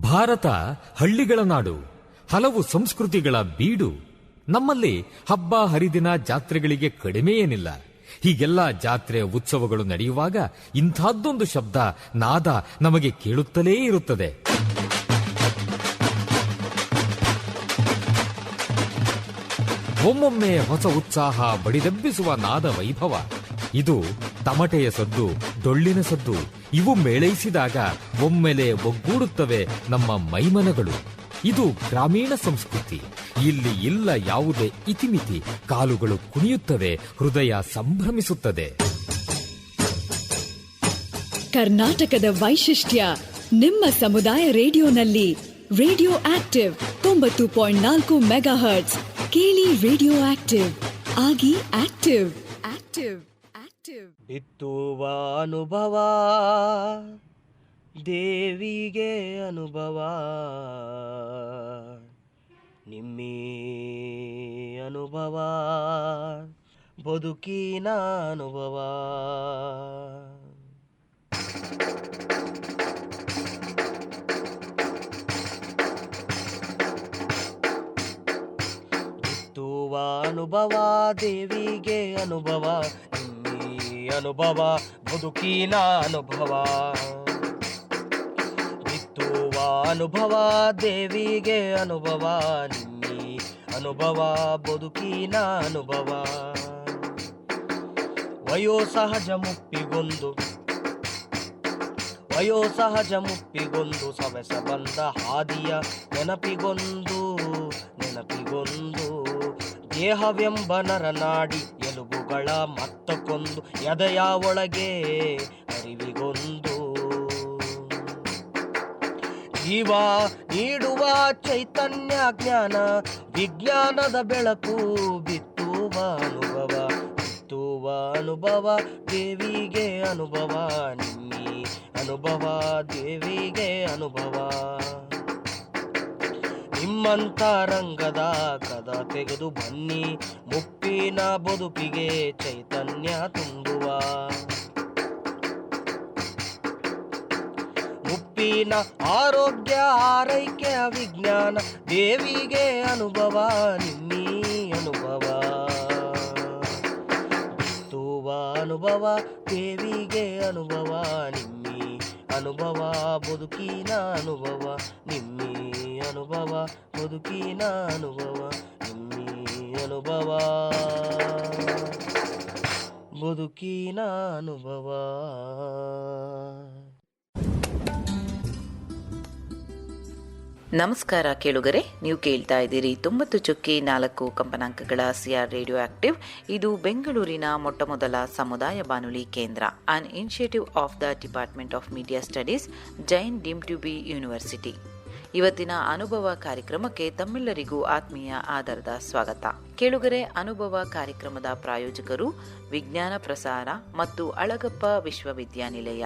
ಭಾರತ ಹಳ್ಳಿಗಳ ನಾಡು, ಹಲವು ಸಂಸ್ಕೃತಿಗಳ ಬೀಡು. ನಮ್ಮಲ್ಲಿ ಹಬ್ಬ ಹರಿದಿನ ಜಾತ್ರೆಗಳಿಗೆ ಕಡಿಮೆ ಏನಿಲ್ಲ. ಹೀಗೆಲ್ಲ ಜಾತ್ರೆ ಉತ್ಸವಗಳು ನಡೆಯುವಾಗ ಇಂಥದ್ದೊಂದು ಶಬ್ದ ನಾದ ನಮಗೆ ಕೇಳುತ್ತಲೇ ಇರುತ್ತದೆ. ಒಮ್ಮೊಮ್ಮೆ ಹೊಸ ಉತ್ಸಾಹ ಬಡಿದೆಬ್ಬಿಸುವ ನಾದ ವೈಭವ. ಇದು ತಮಟೆಯ ಸದ್ದು, ಡೊಳ್ಳಿನ ಸದ್ದು. ಇವು ಮೇಳೈಸಿದಾಗ ಒಮ್ಮೆಲೆ ಒಗ್ಗೂಡುತ್ತವೆ ನಮ್ಮ ಮೈಮನಗಳು. ಇದು ಗ್ರಾಮೀಣ ಸಂಸ್ಕೃತಿ. ಇಲ್ಲಿ ಇಲ್ಲ ಯಾವುದೇ ಇತಿಮಿತಿ. ಕಾಲುಗಳು ಕುಣಿಯುತ್ತವೆ, ಹೃದಯ ಸಂಭ್ರಮಿಸುತ್ತದೆ. ಕರ್ನಾಟಕದ ವೈಶಿಷ್ಟ್ಯ ನಿಮ್ಮ ಸಮುದಾಯ ರೇಡಿಯೋನಲ್ಲಿ. Radio active 90.4 megahertz. ಕೇಳಿ ರೇಡಿಯೋ ಆಕ್ಟಿವ್ ಆಗಿ ಆಕ್ಟಿವ್ ಆಕ್ಟಿವ್ ಆಕ್ಟಿವ್. ಬಿತ್ತುವ ಅನುಭವ ದೇವಿಗೆ ಅನುಭವ, ನಿಮ್ಮಿ ಅನುಭವ ಬದುಕಿನ ಅನುಭವ. ಬಿತ್ತುವ ಅನುಭವ ದೇವಿಗೆ ಅನುಭವ, ಅನುಭವ ಬದುಕಿನ ಅನುಭವ. ಬಿತ್ತುವ ಅನುಭವ ದೇವಿಗೆ ಅನುಭವ, ನಿಮ್ಮಿ ಅನುಭವ ಬದುಕಿನ ಅನುಭವ. ವಯೋಸಹಜ ಮುಪ್ಪಿಗೊಂದು ಸವೆಸ ಬಂದ ಹಾದಿಯ ನೆನಪಿಗೊಂದು ದೇಹವೆಂಬ ನರನಾಡಿ ಎಲುಬುಗಳ ಮತ್ತಕ್ಕೊಂದು ಎದೆಯ ಒಳಗೆ ಅರಿವಿಗೊಂದು ಜೀವ ನೀಡುವ ಚೈತನ್ಯ ಜ್ಞಾನ ವಿಜ್ಞಾನದ ಬೆಳಕು. ಬಿತ್ತುವ ಅನುಭವ ದೇವಿಗೆ ಅನುಭವ, ನಿಮ್ಮಿ ಅನುಭವ ದೇವಿಗೆ ಅನುಭವ. ನಿಮ್ಮಂತ ರಂಗದ ಕದ ತೆಗೆದು ಬನ್ನಿ, ಮುಪ್ಪಿನ ಬದುಕಿಗೆ ಚೈತನ್ಯ ತುಂಬುವ. ಮುಪ್ಪಿನ ಆರೋಗ್ಯ ಆರೈಕೆ ವಿಜ್ಞಾನ ದೇವಿಗೆ ಅನುಭವ, ನಿಮ್ಮಿ ಅನುಭವ. ಬಿತ್ತುವ ಅನುಭವ ದೇವಿಗೆ ಅನುಭವ, ನಿಮ್ಮಿ ಅನುಭವ ಬದುಕಿನ ಅನುಭವ. ನಿಮ್ಮಿ ಅನುಭವ ಬದುಕಿನ ಅನುಭವ, ನಿಮ್ಮಿ ಅನುಭವ ಬದುಕಿನ ಅನುಭವ. ನಮಸ್ಕಾರ ಕೇಳುಗರೆ, ನೀವು ಕೇಳ್ತಾ ಇದ್ದೀರಿ 90.4 ಕಂಪನಾಂಕಗಳ ಸಿಆರ್ ರೇಡಿಯೋ ಆಕ್ಟಿವ್. ಇದು ಬೆಂಗಳೂರಿನ ಮೊಟ್ಟಮೊದಲ ಸಮುದಾಯ ಬಾನುಲಿ ಕೇಂದ್ರ, an initiative of the department of media studies, Jain deemed to be university. ಇವತ್ತಿನ ಅನುಭವ ಕಾರ್ಯಕ್ರಮಕ್ಕೆ ತಮ್ಮೆಲ್ಲರಿಗೂ ಆತ್ಮೀಯ ಆಧಾರದ ಸ್ವಾಗತ. ಕೇಳುಗರೆ, ಅನುಭವ ಕಾರ್ಯಕ್ರಮದ ಪ್ರಾಯೋಜಕರು ವಿಜ್ಞಾನ ಪ್ರಸಾರ ಮತ್ತು ಅಳಗಪ್ಪ ವಿಶ್ವವಿದ್ಯಾನಿಲಯ.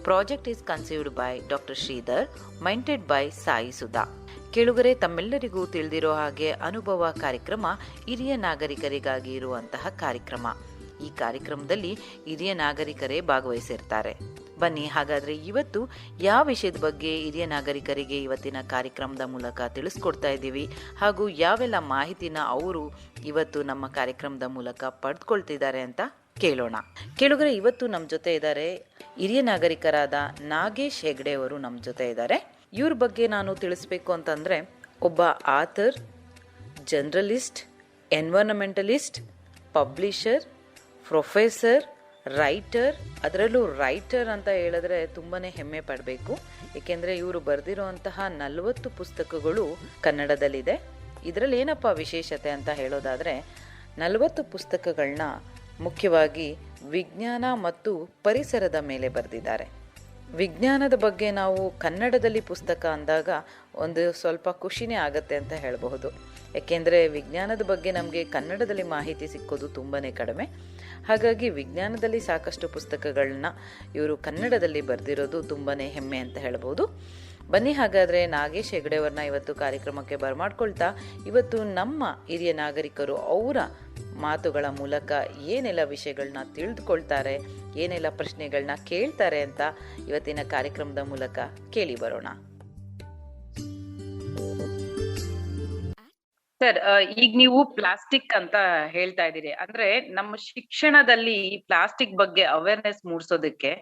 Project is conceived by doctor Sridhar, maintained by Sai Sudha. ಕೇಳುಗರೆ, ತಮ್ಮೆಲ್ಲರಿಗೂ ತಿಳಿದಿರೋ ಹಾಗೆ ಅನುಭವ ಕಾರ್ಯಕ್ರಮ ಹಿರಿಯ ನಾಗರಿಕರಿಗಾಗಿ ಇರುವಂತಹ ಕಾರ್ಯಕ್ರಮ. ಈ ಕಾರ್ಯಕ್ರಮದಲ್ಲಿ ಹಿರಿಯ ನಾಗರಿಕರೇ ಭಾಗವಹಿಸಿರ್ತಾರೆ. ಬನ್ನಿ ಹಾಗಾದ್ರೆ ಇವತ್ತು ಯಾವ ವಿಷಯದ ಬಗ್ಗೆ ಹಿರಿಯ ನಾಗರಿಕರಿಗೆ ಇವತ್ತಿನ ಕಾರ್ಯಕ್ರಮದ ಮೂಲಕ ತಿಳಿಸ್ಕೊಡ್ತಾ ಇದ್ದೀವಿ, ಹಾಗೂ ಯಾವೆಲ್ಲ ಮಾಹಿತಿನ ಅವರು ಇವತ್ತು ನಮ್ಮ ಕಾರ್ಯಕ್ರಮದ ಮೂಲಕ ಪಡೆದುಕೊಳ್ತಿದ್ದಾರೆ ಅಂತ ಕೇಳೋಣ. ಕೇಳುಗರೆ, ಇವತ್ತು ನಮ್ಮ ಜೊತೆ ಇದ್ದಾರೆ ಹಿರಿಯ ನಾಗರಿಕರಾದ ನಾಗೇಶ್ ಹೆಗ್ಡೆ ಅವರು ನಮ್ಮ ಜೊತೆ ಇದ್ದಾರೆ. ಇವ್ರ ಬಗ್ಗೆ ನಾನು ತಿಳಿಸ್ಬೇಕು ಅಂತಂದರೆ, ಒಬ್ಬ author, journalist, environmentalist, publisher, professor, writer. ಅದರಲ್ಲೂ ರೈಟರ್ ಅಂತ ಹೇಳಿದ್ರೆ ತುಂಬಾ ಹೆಮ್ಮೆ ಪಡಬೇಕು. ಏಕೆಂದರೆ ಇವರು ಬರೆದಿರುವಂತಹ 40 ಪುಸ್ತಕಗಳು ಕನ್ನಡದಲ್ಲಿದೆ. ಇದರಲ್ಲಿ ಏನಪ್ಪ ವಿಶೇಷತೆ ಅಂತ ಹೇಳೋದಾದರೆ, 40 ಪುಸ್ತಕಗಳನ್ನ ಮುಖ್ಯವಾಗಿ ವಿಜ್ಞಾನ ಮತ್ತು ಪರಿಸರದ ಮೇಲೆ ಬರೆದಿದ್ದಾರೆ. ವಿಜ್ಞಾನದ ಬಗ್ಗೆ ನಾವು ಕನ್ನಡದಲ್ಲಿ ಪುಸ್ತಕ ಅಂದಾಗ ಒಂದು ಸ್ವಲ್ಪ ಖುಷಿನೇ ಆಗುತ್ತೆ ಅಂತ ಹೇಳಬಹುದು. ಏಕೆಂದರೆ ವಿಜ್ಞಾನದ ಬಗ್ಗೆ ನಮಗೆ ಕನ್ನಡದಲ್ಲಿ ಮಾಹಿತಿ ಸಿಕ್ಕೋದು ತುಂಬಾ ಕಡಿಮೆ. ಹಾಗಾಗಿ ವಿಜ್ಞಾನದಲ್ಲಿ ಸಾಕಷ್ಟು ಪುಸ್ತಕಗಳನ್ನ ಇವರು ಕನ್ನಡದಲ್ಲಿ ಬರೆದಿರೋದು ತುಂಬಾ ಹೆಮ್ಮೆ ಅಂತ ಹೇಳ್ಬೋದು. ಬನ್ನಿ ಹಾಗಾದರೆ ನಾಗೇಶ್ ಹೆಗ್ಡೆಯವ್ರನ್ನ ಇವತ್ತು ಕಾರ್ಯಕ್ರಮಕ್ಕೆ ಬರಮಾಡ್ಕೊಳ್ತಾ ಇವತ್ತು ನಮ್ಮ ಹಿರಿಯ ನಾಗರಿಕರು ಅವರ ಮಾತುಗಳ ಮೂಲಕ ಏನೆಲ್ಲ ವಿಷಯಗಳನ್ನ ತಿಳಿದುಕೊಳ್ತಾರೆ, ಏನೆಲ್ಲ ಪ್ರಶ್ನೆಗಳನ್ನ ಕೇಳ್ತಾರೆ ಅಂತ ಇವತ್ತಿನ ಕಾರ್ಯಕ್ರಮದ ಮೂಲಕ ಕೇಳಿ ಬರೋಣ. ಸರ್, ಈಗ ನೀವು ಪ್ಲಾಸ್ಟಿಕ್ ಅಂತ ಹೇಳ್ತಾ ಇದ್ದೀರಿ. ಅಂದ್ರೆ ನಮ್ಮ ಶಿಕ್ಷಣದಲ್ಲಿ ಈ ಪ್ಲಾಸ್ಟಿಕ್ ಬಗ್ಗೆ ಅವೇರ್ನೆಸ್ ಮೂಡ್ಸೋದಕ್ಕೆ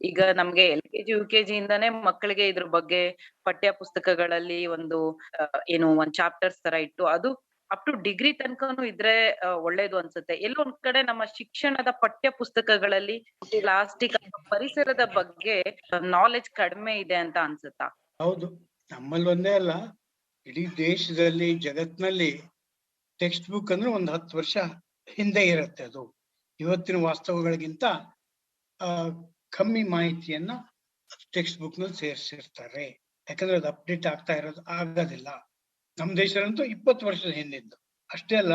ಈಗ ನಮ್ಗೆ LKG, UKG ಇಂದಾನೇ ಮಕ್ಕಳಿಗೆ ಇದ್ರ ಬಗ್ಗೆ ಪಠ್ಯ ಪುಸ್ತಕಗಳಲ್ಲಿ ಒಂದು ಒಂದ್ ಚಾಪ್ಟರ್ಸ್ ತರ ಇಟ್ಟು ಅದು ಅಪ್ ಟು ಡಿಗ್ರಿ ತನಕನೂ ಇದ್ರೆ ಒಳ್ಳೇದು ಅನ್ಸುತ್ತೆ. ಎಲ್ಲೋ ಒಂದ್ ಕಡೆ ನಮ್ಮ ಶಿಕ್ಷಣದ ಪಠ್ಯ ಪುಸ್ತಕಗಳಲ್ಲಿ ಪ್ಲಾಸ್ಟಿಕ್ ಪರಿಸರದ ಬಗ್ಗೆ ನಾಲೆಜ್ ಕಡಿಮೆ ಇದೆ ಅಂತ ಅನ್ಸುತ್ತಾ? ಹೌದು, ನಮ್ಮಲ್ಲಿ ಒಂದೇ ಅಲ್ಲ, ಇಡೀ ದೇಶದಲ್ಲಿ ಜಗತ್ನಲ್ಲಿ ಟೆಕ್ಸ್ಟ್ ಬುಕ್ ಅಂದ್ರೆ ಒಂದು 10 ವರ್ಷ ಹಿಂದೆ ಇರುತ್ತೆ. ಅದು ಇವತ್ತಿನ ವಾಸ್ತವಗಳಿಗಿಂತ ಕಮ್ಮಿ ಮಾಹಿತಿಯನ್ನ ಟೆಕ್ಸ್ಟ್ ಬುಕ್ ನಲ್ಲಿ ಸೇರಿಸಿರ್ತಾರೆ. ಯಾಕಂದ್ರೆ ಅದು ಅಪ್ಡೇಟ್ ಆಗ್ತಾ ಇರೋದು ಆಗೋದಿಲ್ಲ. ನಮ್ಮ ದೇಶದಂತೂ 20 ವರ್ಷದ ಹಿಂದಿದ್ದು. ಅಷ್ಟೇ ಅಲ್ಲ,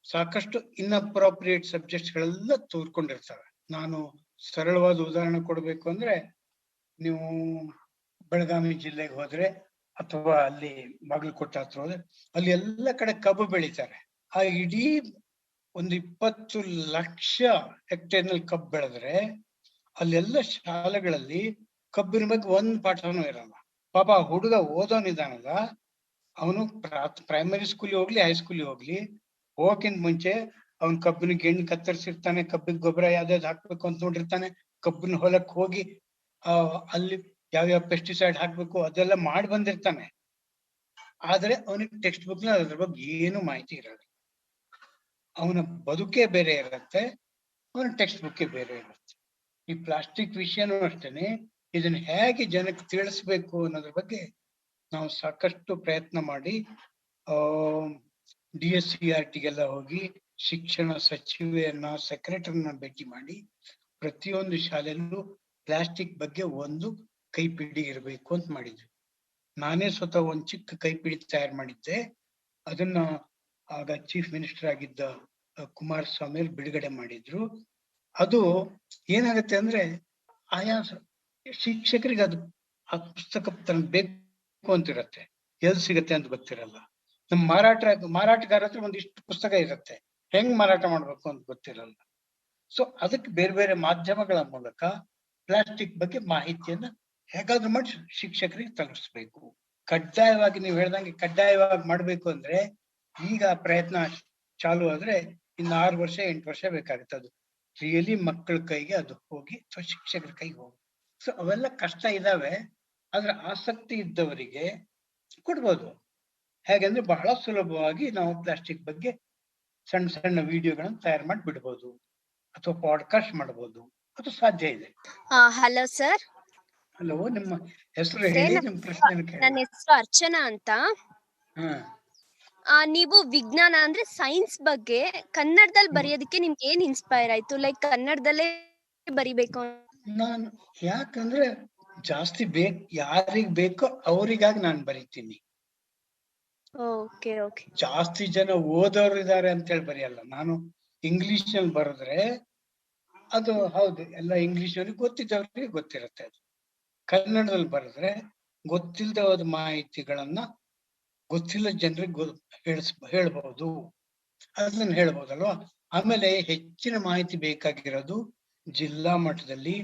ಸಾಕಷ್ಟು ಇನ್ಅಪ್ರಾಪ್ರಿಯೇಟ್ ಸಬ್ಜೆಕ್ಟ್ಸ್ ಗಳೆಲ್ಲ ತೋರ್ಕೊಂಡಿರ್ತವೆ. ನಾನು ಸರಳವಾದ ಉದಾಹರಣೆ ಕೊಡ್ಬೇಕು ಅಂದ್ರೆ, ನೀವು ಬೆಳಗಾವಿ ಜಿಲ್ಲೆಗೆ ಹೋದ್ರೆ ಅಥವಾ ಅಲ್ಲಿ ಬಾಗಲಕೋಟೆ ಹತ್ರ ಹೋದ್ರೆ ಅಲ್ಲಿ ಎಲ್ಲ ಕಡೆ ಕಬ್ಬು ಬೆಳಿತಾರೆ. ಆ ಇಡೀ ಒಂದು 20 ಲಕ್ಷ ಹೆಕ್ಟೇರ್ನಲ್ಲಿ ಕಬ್ಬು ಬೆಳೆದ್ರೆ ಅಲ್ಲೆಲ್ಲ ಶಾಲೆಗಳಲ್ಲಿ ಕಬ್ಬಿನ ಬಗ್ಗೆ ಒಂದ್ ಪಾಠನೂ ಇರಲ್ಲ. ಪಾಪ ಹುಡುಗ ಓದೋನಿದಾನಲ್ಲ, ಅವನು ಪ್ರೈಮರಿ ಸ್ಕೂಲಿಗೆ ಹೋಗ್ಲಿ ಹೈಸ್ಕೂಲಿಗೆ ಹೋಗ್ಲಿ, ಹೋಗಕ್ಕಿಂತ ಮುಂಚೆ ಅವ್ನ್ ಕಬ್ಬಿನ ಗೆಣ್ಣು ಕತ್ತರಿಸಿರ್ತಾನೆ, ಕಬ್ಬಿನ ಗೊಬ್ಬರ ಯಾವ್ದಾವ್ದು ಹಾಕ್ಬೇಕು ಅಂತ ನೋಡಿರ್ತಾನೆ, ಕಬ್ಬಿನ ಹೊಲಕ್ ಹೋಗಿ ಅಲ್ಲಿ ಯಾವ್ಯಾವ ಪೆಸ್ಟಿಸೈಡ್ ಹಾಕ್ಬೇಕು ಅದೆಲ್ಲ ಮಾಡಿ ಬಂದಿರ್ತಾನೆ. ಆದ್ರೆ ಅವನಿಗೆ ಟೆಕ್ಸ್ಟ್ ಬುಕ್ ನ ಅದ್ರ ಬಗ್ಗೆ ಏನು ಮಾಹಿತಿ ಇರಲ್ಲ. ಅವನ ಬದುಕೇ ಬೇರೆ ಇರುತ್ತೆ, ಅವನ ಟೆಕ್ಸ್ಟ್ ಬುಕ್ಕೇ ಬೇರೆ ಇರುತ್ತೆ. ಈ ಪ್ಲಾಸ್ಟಿಕ್ ವಿಷಯನೂ ಅಷ್ಟೇನೆ, ಇದನ್ನ ಹೇಗೆ ಜನಕ್ಕೆ ತಿಳಿಸ್ಬೇಕು ಅನ್ನೋದ್ರ ಬಗ್ಗೆ ನಾವು ಸಾಕಷ್ಟು ಪ್ರಯತ್ನ ಮಾಡಿ DSCRTಗೆಲ್ಲ ಹೋಗಿ ಶಿಕ್ಷಣ ಸಚಿವೆಯನ್ನ, ಸೆಕ್ರೆಟರಿನ ಭೇಟಿ ಮಾಡಿ ಪ್ರತಿಯೊಂದು ಶಾಲೆಯಲ್ಲೂ ಪ್ಲಾಸ್ಟಿಕ್ ಬಗ್ಗೆ ಒಂದು ಕೈಪಿಡಿ ಇರಬೇಕು ಅಂತ ಮಾಡಿದ್ವಿ. ನಾನೇ ಸ್ವತಃ ಒಂದು ಚಿಕ್ಕ ಕೈಪಿಡಿ ತಯಾರು ಮಾಡಿದ್ದೆ. ಅದನ್ನ ಆಗ ಚೀಫ್ ಮಿನಿಸ್ಟರ್ ಆಗಿದ್ದ ಕುಮಾರಸ್ವಾಮಿ ಅವರು ಬಿಡುಗಡೆ ಮಾಡಿದ್ರು. ಅದು ಏನಾಗುತ್ತೆ ಅಂದ್ರೆ, ಆಯಾ ಶಿಕ್ಷಕರಿಗೆ ಅದು ಆ ಪುಸ್ತಕ ಬೇಕು ಅಂತಿರತ್ತೆ, ಎಲ್ಲಿ ಸಿಗತ್ತೆ ಅಂತ ಗೊತ್ತಿರಲ್ಲ. ನಮ್ಮ ಮಾರಾಟಗಾರ ಹತ್ರ ಒಂದಿಷ್ಟು ಪುಸ್ತಕ ಇರುತ್ತೆ, ಹೆಂಗ್ ಮಾರಾಟ ಮಾಡ್ಬೇಕು ಅಂತ ಗೊತ್ತಿರಲ್ಲ. ಸೊ ಅದಕ್ಕೆ ಬೇರೆ ಬೇರೆ ಮಾಧ್ಯಮಗಳ ಮೂಲಕ ಪ್ಲಾಸ್ಟಿಕ್ ಬಗ್ಗೆ ಮಾಹಿತಿಯನ್ನ ಹೇಗಾದ್ರೂ ಮಾಡಿ ಶಿಕ್ಷಕರಿಗೆ ತಲುಪಿಸ್ಬೇಕು. ಕಡ್ಡಾಯವಾಗಿ ನೀವು ಹೇಳ್ದಂಗೆ ಕಡ್ಡಾಯವಾಗಿ ಮಾಡ್ಬೇಕು ಅಂದ್ರೆ, ಈಗ ಪ್ರಯತ್ನ ಚಾಲು ಆದ್ರೆ ಇನ್ನು 6 ವರ್ಷ 8 ವರ್ಷ ಬೇಕಾಗುತ್ತೆ ಅದು ರಿಯಲಿ ಮಕ್ಕಳ ಕೈಗೆ ಅದು ಹೋಗಿ ಅಥವಾ ಶಿಕ್ಷಕರ ಕೈಗೆ ಹೋಗಿ. ಸೊ ಅವೆಲ್ಲ ಕಷ್ಟ ಇದಾವೆ, ಆದ್ರೆ ಆಸಕ್ತಿ ಇದ್ದವರಿಗೆ ಕೊಡ್ಬೋದು. ಹೇಗಂದ್ರೆ ಬಹಳ ಸುಲಭವಾಗಿ ನಾವು ಪ್ಲಾಸ್ಟಿಕ್ ಬಗ್ಗೆ ಸಣ್ಣ ಸಣ್ಣ ವಿಡಿಯೋಗಳನ್ನ ತಯಾರು ಮಾಡಿ ಬಿಡ್ಬೋದು, ಅಥವಾ ಪಾಡ್ಕಾಸ್ಟ್ ಮಾಡ್ಬೋದು. ಅದು ಸಾಧ್ಯ ಇದೆ. Hello sir. ಹಲೋ, ನಿಮ್ಮ ಹೆಸರು ಹೇಳಿ, ನಿಮ್ಮ ಪ್ರಶ್ನೆ ಕೇಳಿ. ನನ್ನ ಹೆಸರು ಅರ್ಚನಾ ಅಂತ. ನೀವು ವಿಜ್ಞಾನ ಅಂದ್ರೆ ಸೈನ್ಸ್ ಬಗ್ಗೆ ಕನ್ನಡದಲ್ಲಿ ಬರೆಯೋದಕ್ಕೆ ನಿಮ್ಗೆ ಏನ್ ಇನ್ಸ್ಪೈರ್ ಆಯ್ತು? ಲೈಕ್ ಕನ್ನಡದಲ್ಲೇ ಬರಿಬೇಕು ನಾನು, ಯಾಕಂದ್ರೆ ಜಾಸ್ತಿ ಯಾರಿಗ್ ಬೇಕೋ ಅವ್ರಿಗಾಗಿ ನಾನು ಬರಿತೀನಿ. Okay okay. ಜಾಸ್ತಿ ಜನ ಓದೋರು ಇದಾರೆ ಅಂತ ಹೇಳಿ ಬರೆಯಲ್ಲ ನಾನು. ಇಂಗ್ಲಿಷ್ ನಲ್ಲಿ ಬರೆದ್ರೆ ಅದು ಹೌದು, ಎಲ್ಲ ಇಂಗ್ಲಿಷ್ ಅವ್ರಿಗೆ ಗೊತ್ತಿದ್ದವ್ರಿಗೆ ಗೊತ್ತಿರುತ್ತೆ. ಅದು ಕನ್ನಡದಲ್ಲಿ ಬರೆದ್ರೆ ಗೊತ್ತಿಲ್ಲದ ಹೋದ ಮಾಹಿತಿಗಳನ್ನ ಗೊತ್ತಿಲ್ಲ ಜನರಿಗೆ ಹೇಳ್ಬಹುದು, ಅದನ್ನ ಹೇಳ್ಬೋದಲ್ವಾ. ಆಮೇಲೆ ಹೆಚ್ಚಿನ ಮಾಹಿತಿ ಬೇಕಾಗಿರೋದು ಜಿಲ್ಲಾ ಮಟ್ಟದಲ್ಲಿ,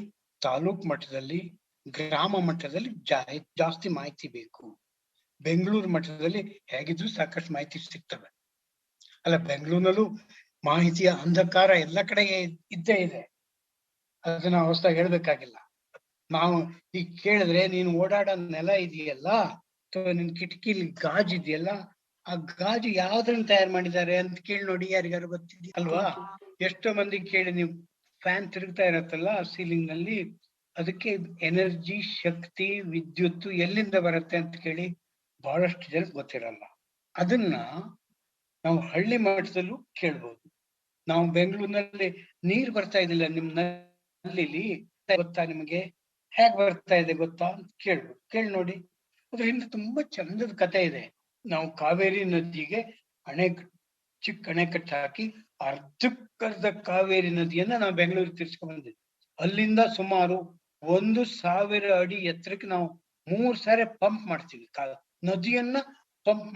ತಾಲೂಕ್ ಮಟ್ಟದಲ್ಲಿ, ಗ್ರಾಮ ಮಟ್ಟದಲ್ಲಿ ಜಾಸ್ತಿ ಮಾಹಿತಿ ಬೇಕು. ಬೆಂಗಳೂರು ಮಟ್ಟದಲ್ಲಿ ಹೇಗಿದ್ರು ಸಾಕಷ್ಟು ಮಾಹಿತಿ ಸಿಗ್ತವೆ ಅಲ್ಲ. ಬೆಂಗಳೂರಿನಲ್ಲೂ ಮಾಹಿತಿಯ ಅಂಧಕಾರ ಎಲ್ಲ ಕಡೆಗೆ ಇದ್ದೇ ಇದೆ, ಅದನ್ನ ಹೊಸದಾಗಿ ಹೇಳ್ಬೇಕಾಗಿಲ್ಲ. ನಾವು ಈಗ ಕೇಳಿದ್ರೆ, ನೀನು ಓಡಾಡೋ ನೆಲ ಇದೆಯಲ್ಲ ಅಥವಾ ನಿನ್ ಕಿಟಕಿಲಿ ಗಾಜು ಇದೆಯಲ್ಲ, ಆ ಗಾಜು ಯಾವ್ದ್ರನ್ನ ತಯಾರು ಮಾಡಿದ್ದಾರೆ ಅಂತ ಕೇಳಿ ನೋಡಿ, ಯಾರಿಗಾರು ಗೊತ್ತಿದೆಯಾ ಅಲ್ವಾ? ಎಷ್ಟೋ ಮಂದಿ ಕೇಳಿ, ನೀವು ಫ್ಯಾನ್ ತಿರುಗ್ತಾ ಇರತ್ತಲ್ಲ ಸೀಲಿಂಗ್ ನಲ್ಲಿ, ಅದಕ್ಕೆ ಎನರ್ಜಿ, ಶಕ್ತಿ, ವಿದ್ಯುತ್ ಎಲ್ಲಿಂದ ಬರುತ್ತೆ ಅಂತ ಕೇಳಿ ಬಹಳಷ್ಟು ಜನ ಗೊತ್ತಿರಲ್ಲ. ಅದನ್ನ ನಾವು ಹಳ್ಳಿ ಮಟ್ಟದಲ್ಲೂ ಕೇಳ್ಬೋದು. ನಾವು ಬೆಂಗಳೂರಿನಲ್ಲಿ ನೀರ್ ಬರ್ತಾ ಇದಿಲ್ಲ, ನಿಮ್ ನಲ್ಲಿ ಗೊತ್ತಾ ನಿಮಗೆ? ಹೇಗ್ ಬರ್ತಾ ಇದೆ ಗೊತ್ತಾ ಅಂತ ಕೇಳ್ಬೋದು. ಕೇಳಿ ನೋಡಿ, ಅದ್ರ ಹಿಂದೆ ತುಂಬಾ ಚಂದದ ಕಥೆ ಇದೆ. ನಾವು ಕಾವೇರಿ ನದಿಗೆ ಚಿಕ್ಕ ಅಣೆಕಟ್ಟು ಹಾಕಿ ಅರ್ಧಕ್ಕರ್ಧ ಕಾವೇರಿ ನದಿಯನ್ನ ನಾವು ಬೆಂಗಳೂರಿಗೆ ತಿರ್ಸ್ಕೊಂಡ್ ಬಂದಿದ್ವಿ. ಅಲ್ಲಿಂದ ಸುಮಾರು 1,000 ಅಡಿ ಎತ್ತರಕ್ಕೆ ನಾವು 3 ಸಾರಿ ಪಂಪ್ ಮಾಡ್ತೀವಿ. ನದಿಯನ್ನ ಪಂಪ್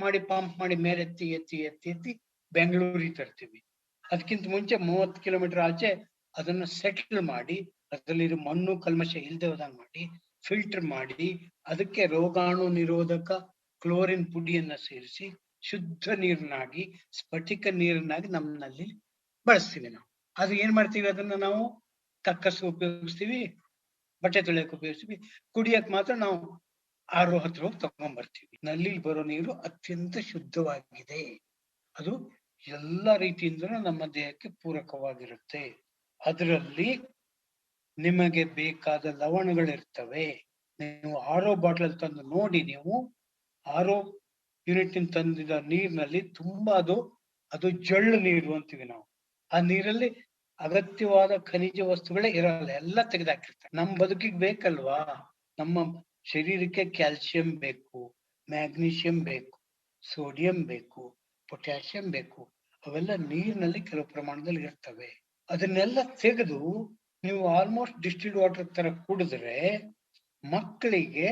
ಮಾಡಿ ಮೇಲೆ ಎತ್ತಿ ಎತ್ತಿ ಎತ್ತಿ ಎತ್ತಿ ಬೆಂಗಳೂರಿಗೆ ತರ್ತೀವಿ. ಅದಕ್ಕಿಂತ ಮುಂಚೆ 30 ಕಿಲೋಮೀಟರ್ ಆಚೆ ಅದನ್ನ ಸೆಟ್ಲ್ ಮಾಡಿ, ಅದರಲ್ಲಿರೋ ಮಣ್ಣು ಕಲ್ಮಶ ಇಲ್ದೆ ಹೋದಂಗ್ ಮಾಡಿ, ಫಿಲ್ಟರ್ ಮಾಡಿ, ಅದಕ್ಕೆ ರೋಗಾಣು ನಿರೋಧಕ ಕ್ಲೋರಿನ್ ಪುಡಿಯನ್ನ ಸೇರಿಸಿ ಶುದ್ಧ ನೀರನ್ನಾಗಿ, ಸ್ಫಟಿಕ ನೀರನ್ನಾಗಿ ನಮ್ಮಲ್ಲಿ ಬಳಸ್ತೀವಿ ನಾವು. ಅದು ಏನ್ ಮಾಡ್ತೀವಿ, ಅದನ್ನ ನಾವು ಕಕ್ಕಸ್ಗೆ ಉಪಯೋಗಿಸ್ತೀವಿ, ಬಟ್ಟೆ ತೊಳೆಯಕ್ಕೆ ಉಪಯೋಗಿಸ್ತೀವಿ. ಕುಡಿಯಕ್ ಮಾತ್ರ ನಾವು ಆರು ಹತ್ರ ಹೋಗಿ ತಗೊಂಡ್ಬರ್ತೀವಿ. ನಲ್ಲಿ ಬರೋ ನೀರು ಅತ್ಯಂತ ಶುದ್ಧವಾಗಿದೆ. ಅದು ಎಲ್ಲ ರೀತಿಯಿಂದಲೂ ನಮ್ಮ ದೇಹಕ್ಕೆ ಪೂರಕವಾಗಿರುತ್ತೆ. ಅದರಲ್ಲಿ ನಿಮಗೆ ಬೇಕಾದ ಲವಣಗಳಿರ್ತವೆ. ನೀವು ಆರೋ ಬಾಟಲ್ ತಂದು ನೋಡಿ, ನೀವು ಆರೋ ಯೂನಿಟ್ ತಂದಿದ ನೀರಿನಲ್ಲಿ ತುಂಬಾ ಅದು ಜಳ್ಳು ನೀರು ಅಂತೀವಿ ನಾವು. ಆ ನೀರಲ್ಲಿ ಅಗತ್ಯವಾದ ಖನಿಜ ವಸ್ತುಗಳೇ ಇರಲ್ಲ, ಎಲ್ಲ ತೆಗೆದಾಕಿರ್ತಾರೆ. ನಮ್ಮ ಬದುಕಿಗೆ ಬೇಕಲ್ವಾ, ನಮ್ಮ ಶರೀರಕ್ಕೆ ಕ್ಯಾಲ್ಸಿಯಂ ಬೇಕು, ಮ್ಯಾಗ್ನೀಷಿಯಂ ಬೇಕು, ಸೋಡಿಯಂ ಬೇಕು, ಪೊಟ್ಯಾಷಿಯಂ ಬೇಕು. ಅವೆಲ್ಲ ನೀರಿನಲ್ಲಿ ಕೆಲವು ಪ್ರಮಾಣದಲ್ಲಿ ಇರ್ತವೆ. ಅದನ್ನೆಲ್ಲ ತೆಗೆದು ನೀವು ಆಲ್ಮೋಸ್ಟ್ ಡಿಸ್ಟಿಲ್ಡ್ ವಾಟರ್ ತರ ಕುಡಿದ್ರೆ ಮಕ್ಕಳಿಗೆ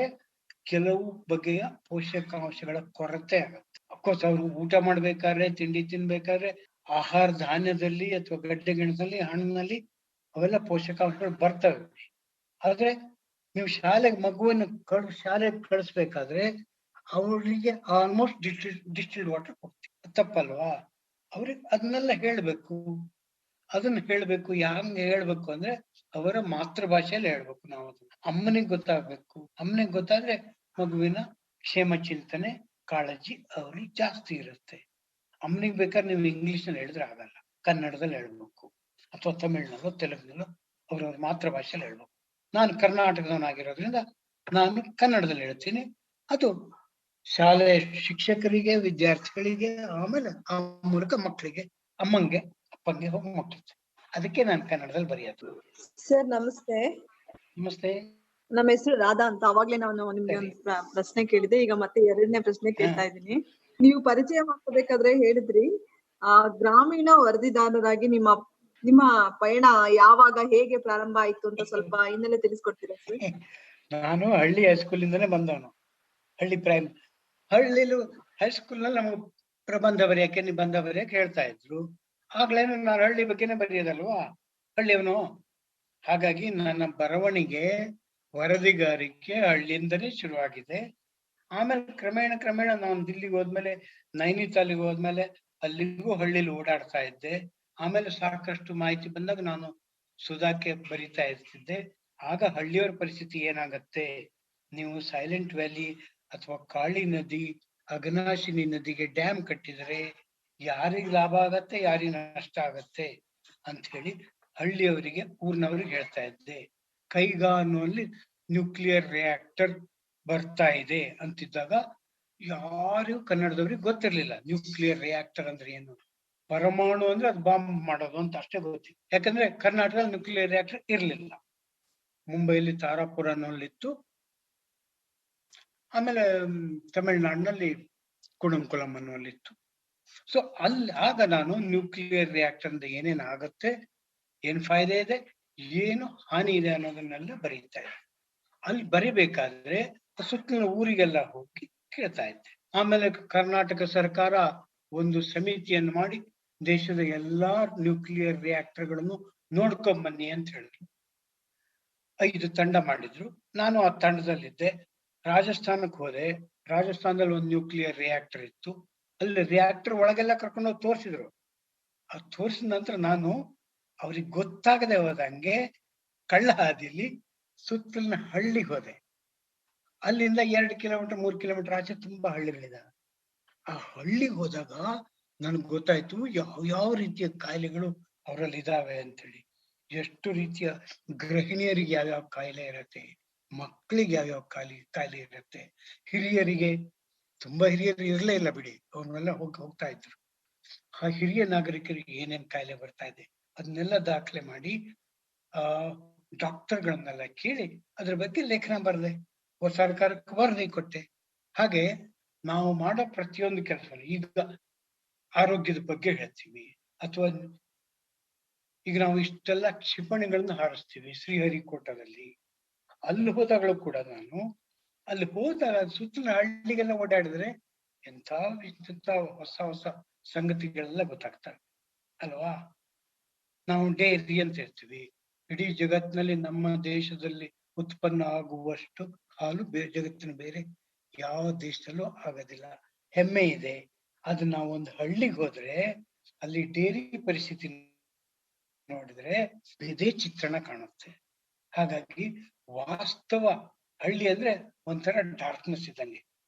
ಕೆಲವು ಬಗೆಯ ಪೋಷಕಾಂಶಗಳ ಕೊರತೆ ಆಗುತ್ತೆ. ಅಫ್ಕೋರ್ಸ್ ಅವರು ಊಟ ಮಾಡ್ಬೇಕಾದ್ರೆ, ತಿಂಡಿ ತಿನ್ಬೇಕಾದ್ರೆ ಆಹಾರ ಧಾನ್ಯದಲ್ಲಿ ಅಥವಾ ಗಡ್ಡೆ ಗೆಣಸಲ್ಲಿ, ಹಣ್ಣಿನಲ್ಲಿ ಅವೆಲ್ಲ ಪೋಷಕಾಂಶಗಳು ಬರ್ತವೆ. ಆದ್ರೆ ನೀವು ಮಗುವನ್ನು ಶಾಲೆಗೆ ಕಳಿಸ್ಬೇಕಾದ್ರೆ ಅವರಿಗೆ ಆಲ್ಮೋಸ್ಟ್ ಡಿಸ್ಟಿಲ್ಡ್ ವಾಟರ್ ಕೊಡ್ತೀವಿ. ತಪ್ಪಲ್ವಾ? ಅವ್ರಿಗೆ ಅದನ್ನೆಲ್ಲ ಅದನ್ನ ಹೇಳ್ಬೇಕು. ಹಂಗೆ ಹೇಳ್ಬೇಕು ಅಂದ್ರೆ ಅವರ ಮಾತೃಭಾಷೆಯಲ್ಲಿ ಹೇಳ್ಬೇಕು. ನಾವು ಅದನ್ನ ಅಮ್ಮನಿಗೆ ಗೊತ್ತಾಗ್ಬೇಕು. ಅಮ್ಮನಿಗೆ ಗೊತ್ತಾದ್ರೆ ಮಗುವಿನ ಕ್ಷೇಮ ಚಿಂತನೆ, ಕಾಳಜಿ ಅವ್ರಿಗೆ ಜಾಸ್ತಿ ಇರುತ್ತೆ. ಅಮ್ಮನಿಗೆ ಬೇಕಾದ್ರೆ ನೀವು ಇಂಗ್ಲಿಷ್ ನಲ್ಲಿ ಹೇಳಿದ್ರೆ ಆಗಲ್ಲ, ಕನ್ನಡದಲ್ಲಿ ಹೇಳ್ಬೇಕು, ಅಥವಾ ತಮಿಳ್ನಲ್ಲೋ ತೆಲುಗಿನಲ್ಲೋ ಅವ್ರವ್ರ ಮಾತೃಭಾಷೆಯಲ್ಲಿ ಹೇಳ್ಬೇಕು. ನಾನು ಕರ್ನಾಟಕದವನಾಗಿರೋದ್ರಿಂದ ನಾನು ಕನ್ನಡದಲ್ಲಿ ಹೇಳ್ತೀನಿ. ಅದು ಶಾಲೆಯ ಶಿಕ್ಷಕರಿಗೆ, ವಿದ್ಯಾರ್ಥಿಗಳಿಗೆ, ಆಮೇಲೆ ಆ ಮೂಲಕ ಮಕ್ಕಳಿಗೆ, ಅಮ್ಮಂಗೆ ಅಪ್ಪಂಗೆ ಹೋಗಿ ಮುಟ್ಟುತ್ತೆ. ಅದಕ್ಕೆ ನಾನು ಕನ್ನಡದಲ್ಲಿ ಬರೆಯೋದು. ಸರ್ ನಮಸ್ತೆ. ನಮಸ್ತೆ. ನಮ್ಮ ಹೆಸರು ರಾಧಾ ಅಂತ. ಅವಾಗ್ಲೇ ನಾನು ನಿಮ್ಗೆ ಒಂದು ಪ್ರಶ್ನೆ ಕೇಳಿದೆ, ಈಗ ಮತ್ತೆ 2ನೇ ಪ್ರಶ್ನೆ ಕೇಳ್ತಾ ಇದ್ದೀನಿ. ನೀವು ಪರಿಚಯ ಮಾಡ್ಕೋಬೇಕಾದ್ರೆ ಹೇಳಿದ್ರಿ ಗ್ರಾಮೀಣ ವರದಿದಾರರಾಗಿ ನಿಮ್ಮ ಪಯಣ ಯಾವಾಗ, ಹೇಗೆ ಪ್ರಾರಂಭ ಆಯ್ತು ಅಂತ ಸ್ವಲ್ಪ ಹಿನ್ನೆಲೆ ತಿಳಿಸ್ಕೊಡ್ತೀರಾ ಸರ್? ನಾನು ಹಳ್ಳಿ ಹೈಸ್ಕೂಲ್ ಇಂದಾನೆ ಬಂದವನು. ಹಳ್ಳಿಲು ಹೈಸ್ಕೂಲ್ ನಲ್ಲಿ ನಮಗೆ ಪ್ರಬಂಧ ಬರೆಯಕ್ಕೆ, ನಿಬಂಧ ಬರೆಯಕ್ಕೆ ಹೇಳ್ತಾ ಇದ್ರು. ಆಗ್ಲೇನು ನಾನು ಹಳ್ಳಿ ಬಗ್ಗೆನೆ ಬರೆಯೋದಲ್ವಾ, ಹಳ್ಳಿಯವನು. ಹಾಗಾಗಿ ನನ್ನ ಬರವಣಿಗೆ, ವರದಿಗಾರಿಕೆ ಹಳ್ಳಿಯಿಂದಲೇ ಶುರುವಾಗಿದೆ. ಆಮೇಲೆ ಕ್ರಮೇಣ ನಾನು ದಿಲ್ಲಿಗೆ ಹೋದ್ಮೇಲೆ, ನೈನಿತಾಲಿಗೆ ಹೋದ್ಮೇಲೆ ಅಲ್ಲಿಗೂ ಹಳ್ಳಿಲಿ ಓಡಾಡ್ತಾ ಇದ್ದೆ. ಆಮೇಲೆ ಸಾಕಷ್ಟು ಮಾಹಿತಿ ಬಂದಾಗ ನಾನು ಸುಧಾಕ್ಕೆ ಬರಿತಾ ಇರ್ತಿದ್ದೆ. ಆಗ ಹಳ್ಳಿಯವರ ಪರಿಸ್ಥಿತಿ ಏನಾಗತ್ತೆ, ನೀವು ಸೈಲೆಂಟ್ ವ್ಯಾಲಿ ಅಥವಾ ಕಾಳಿ ನದಿ, ಅಘನಾಶಿನಿ ನದಿಗೆ ಡ್ಯಾಮ್ ಕಟ್ಟಿದರೆ ಯಾರಿಗ್ ಲಾಭ ಆಗತ್ತೆ, ಯಾರಿಗ ನಷ್ಟ ಆಗತ್ತೆ ಅಂತ ಹೇಳಿ ಹಳ್ಳಿಯವರಿಗೆ, ಊರಿನವರಿಗೆ ಹೇಳ್ತಾ ಇದ್ದೆ. ಕೈಗಾ ಅನ್ನುವಲ್ಲಿ ನ್ಯೂಕ್ಲಿಯರ್ ರಿಯಾಕ್ಟರ್ ಬರ್ತಾ ಇದೆ ಅಂತಿದ್ದಾಗ ಯಾರಿಗೂ ಕನ್ನಡದವ್ರಿಗೆ ಗೊತ್ತಿರ್ಲಿಲ್ಲ ನ್ಯೂಕ್ಲಿಯರ್ ರಿಯಾಕ್ಟರ್ ಅಂದ್ರೆ ಏನು. ಪರಮಾಣು ಅಂದ್ರೆ ಅದು ಬಾಂಬ್ ಮಾಡೋದು ಅಂತ ಅಷ್ಟೇ ಗೊತ್ತಿತ್ತು. ಯಾಕಂದ್ರೆ ಕರ್ನಾಟಕದಲ್ಲಿ ನ್ಯೂಕ್ಲಿಯರ್ ರಿಯಾಕ್ಟರ್ ಇರ್ಲಿಲ್ಲ. ಮುಂಬೈಲಿ ತಾರಾಪುರನಲ್ಲಿತ್ತು, ಆಮೇಲೆ ತಮಿಳುನಾಡಿನಲ್ಲಿ ಕುಣಂಕುಳಂ ಅನ್ನುವಲ್ಲಿತ್ತು. ಸೊ ಆಗ ನಾನು ನ್ಯೂಕ್ಲಿಯರ್ ರಿಯಾಕ್ಟರ್ ಅಂದ್ರೆ ಏನೇನು ಆಗತ್ತೆ, ಏನ್ ಫಾಯ್ದೆ ಇದೆ, ಏನು ಹಾನಿ ಇದೆ ಅನ್ನೋದನ್ನೆಲ್ಲ ಬರೀತಾ ಇದ್ದೆ. ಅಲ್ಲಿ ಬರಿಬೇಕಾದ್ರೆ ಸುತ್ತಲಿನ ಊರಿಗೆಲ್ಲ ಹೋಗಿ ಕೇಳ್ತಾ ಇದ್ದೆ. ಆಮೇಲೆ ಕರ್ನಾಟಕ ಸರ್ಕಾರ ಒಂದು ಸಮಿತಿಯನ್ನು ಮಾಡಿ ದೇಶದ ಎಲ್ಲಾ ನ್ಯೂಕ್ಲಿಯರ್ ರಿಯಾಕ್ಟರ್ಗಳನ್ನು ನೋಡ್ಕೊಂಡ್ ಬನ್ನಿ ಅಂತ ಹೇಳಿದ್ರು. 5 ತಂಡ ಮಾಡಿದ್ರು. ನಾನು ಆ ತಂಡದಲ್ಲಿದ್ದೆ. ರಾಜಸ್ಥಾನಕ್ಕೆ ಹೋದೆ. ರಾಜಸ್ಥಾನದಲ್ಲಿ ಒಂದು ನ್ಯೂಕ್ಲಿಯರ್ ರಿಯಾಕ್ಟರ್ ಇತ್ತು. ಅಲ್ಲಿ ರಿಯಾಕ್ಟರ್ ಒಳಗೆಲ್ಲ ಕರ್ಕೊಂಡೋಗಿ ತೋರಿಸಿದ್ರು. ಅದು ತೋರಿಸಿದ ನಂತರ ನಾನು ಅವ್ರಿಗೆ ಗೊತ್ತಾಗದೆ ಹೋದಂಗೆ ಕಳ್ಳ ಹಾದಿಲಿ ಸುತ್ತಲಿನ ಹಳ್ಳಿಗೆ ಹೋದೆ. ಅಲ್ಲಿಂದ 2 ಕಿಲೋಮೀಟರ್ 3 ಕಿಲೋಮೀಟರ್ ಆಚೆ ತುಂಬಾ ಹಳ್ಳಿಗಳಿದಾವೆ. ಆ ಹಳ್ಳಿಗೆ ಹೋದಾಗ ನನ್ಗೆ ಗೊತ್ತಾಯ್ತು ಯಾವ ರೀತಿಯ ಕಾಯಿಲೆಗಳು ಅವರಲ್ಲಿ ಇದಾವೆ ಅಂತೇಳಿ. ಎಷ್ಟು ರೀತಿಯ ಗೃಹಿಣಿಯರಿಗೆ ಯಾವ್ಯಾವ ಕಾಯಿಲೆ ಇರತ್ತೆ, ಮಕ್ಕಳಿಗೆ ಯಾವ್ಯಾವ ಕಾಯಿಲೆ ಇರತ್ತೆ, ಹಿರಿಯರಿಗೆ, ತುಂಬಾ ಹಿರಿಯರು ಇರ್ಲೇ ಇಲ್ಲ ಬಿಡಿ, ಅವ್ರನ್ನೆಲ್ಲ ಹೋಗ್ತಾ ಇದ್ರು. ಆ ಹಿರಿಯ ನಾಗರಿಕರಿಗೆ ಏನೇನ್ ಕಾಯಿಲೆ ಬರ್ತಾ ಇದೆ ಅದನ್ನೆಲ್ಲ ದಾಖಲೆ ಮಾಡಿ ಡಾಕ್ಟರ್ಗಳನ್ನೆಲ್ಲ ಕೇಳಿ ಅದ್ರ ಬಗ್ಗೆ ಲೇಖನ ಬರೆದೆ, ಸರ್ಕಾರಕ್ಕೆ ವರದಿ ಕೊಟ್ಟೆ. ಹಾಗೆ ನಾವು ಮಾಡೋ ಪ್ರತಿಯೊಂದು ಕೆಲಸವನ್ನು, ಈಗ ಆರೋಗ್ಯದ ಬಗ್ಗೆ ಹೇಳ್ತೀವಿ, ಅಥವಾ ಈಗ ನಾವು ಇಷ್ಟೆಲ್ಲ ಕ್ಷಿಪಣಿಗಳನ್ನ ಹಾರಿಸ್ತೀವಿ ಶ್ರೀಹರಿಕೋಟದಲ್ಲಿ. ಅಲ್ಲಿ ಹೋದಾಗಲೂ ಕೂಡ ನಾನು ಅಲ್ಲಿ ಹೋದಾಗ ಸುತ್ತಲ ಹಳ್ಳಿಗೆಲ್ಲ ಓಡಾಡಿದ್ರೆ ಎಂತ ಹೊಸ ಸಂಗತಿಗಳೆಲ್ಲ ಗೊತ್ತಾಗ್ತವೆ ಅಲ್ವಾ. ನಾವು ಡೈರಿ ಅಂತ ಹೇಳ್ತೀವಿ. ಇಡೀ ಜಗತ್ತಿನಲ್ಲಿ ನಮ್ಮ ದೇಶದಲ್ಲಿ ಉತ್ಪನ್ನ ಆಗುವಷ್ಟು ಹಾಲು ಜಗತ್ತಿನ ಬೇರೆ ಯಾವ ದೇಶದಲ್ಲೂ ಆಗೋದಿಲ್ಲ. ಹೆಮ್ಮೆ ಇದೆ. ಅದು ನಾವು ಒಂದು ಹಳ್ಳಿಗೆ ಹೋದ್ರೆ ಅಲ್ಲಿ ಡೇರಿ ಪರಿಸ್ಥಿತಿ ನೋಡಿದ್ರೆ ಇದೇ ಚಿತ್ರಣ ಕಾಣುತ್ತೆ. ಹಾಗಾಗಿ ವಾಸ್ತವ ಹಳ್ಳಿ ಅಂದ್ರೆ ಒಂಥರ ಡಾರ್ಕ್ನೆಸ್ ಇದ್ದಂಗೆ.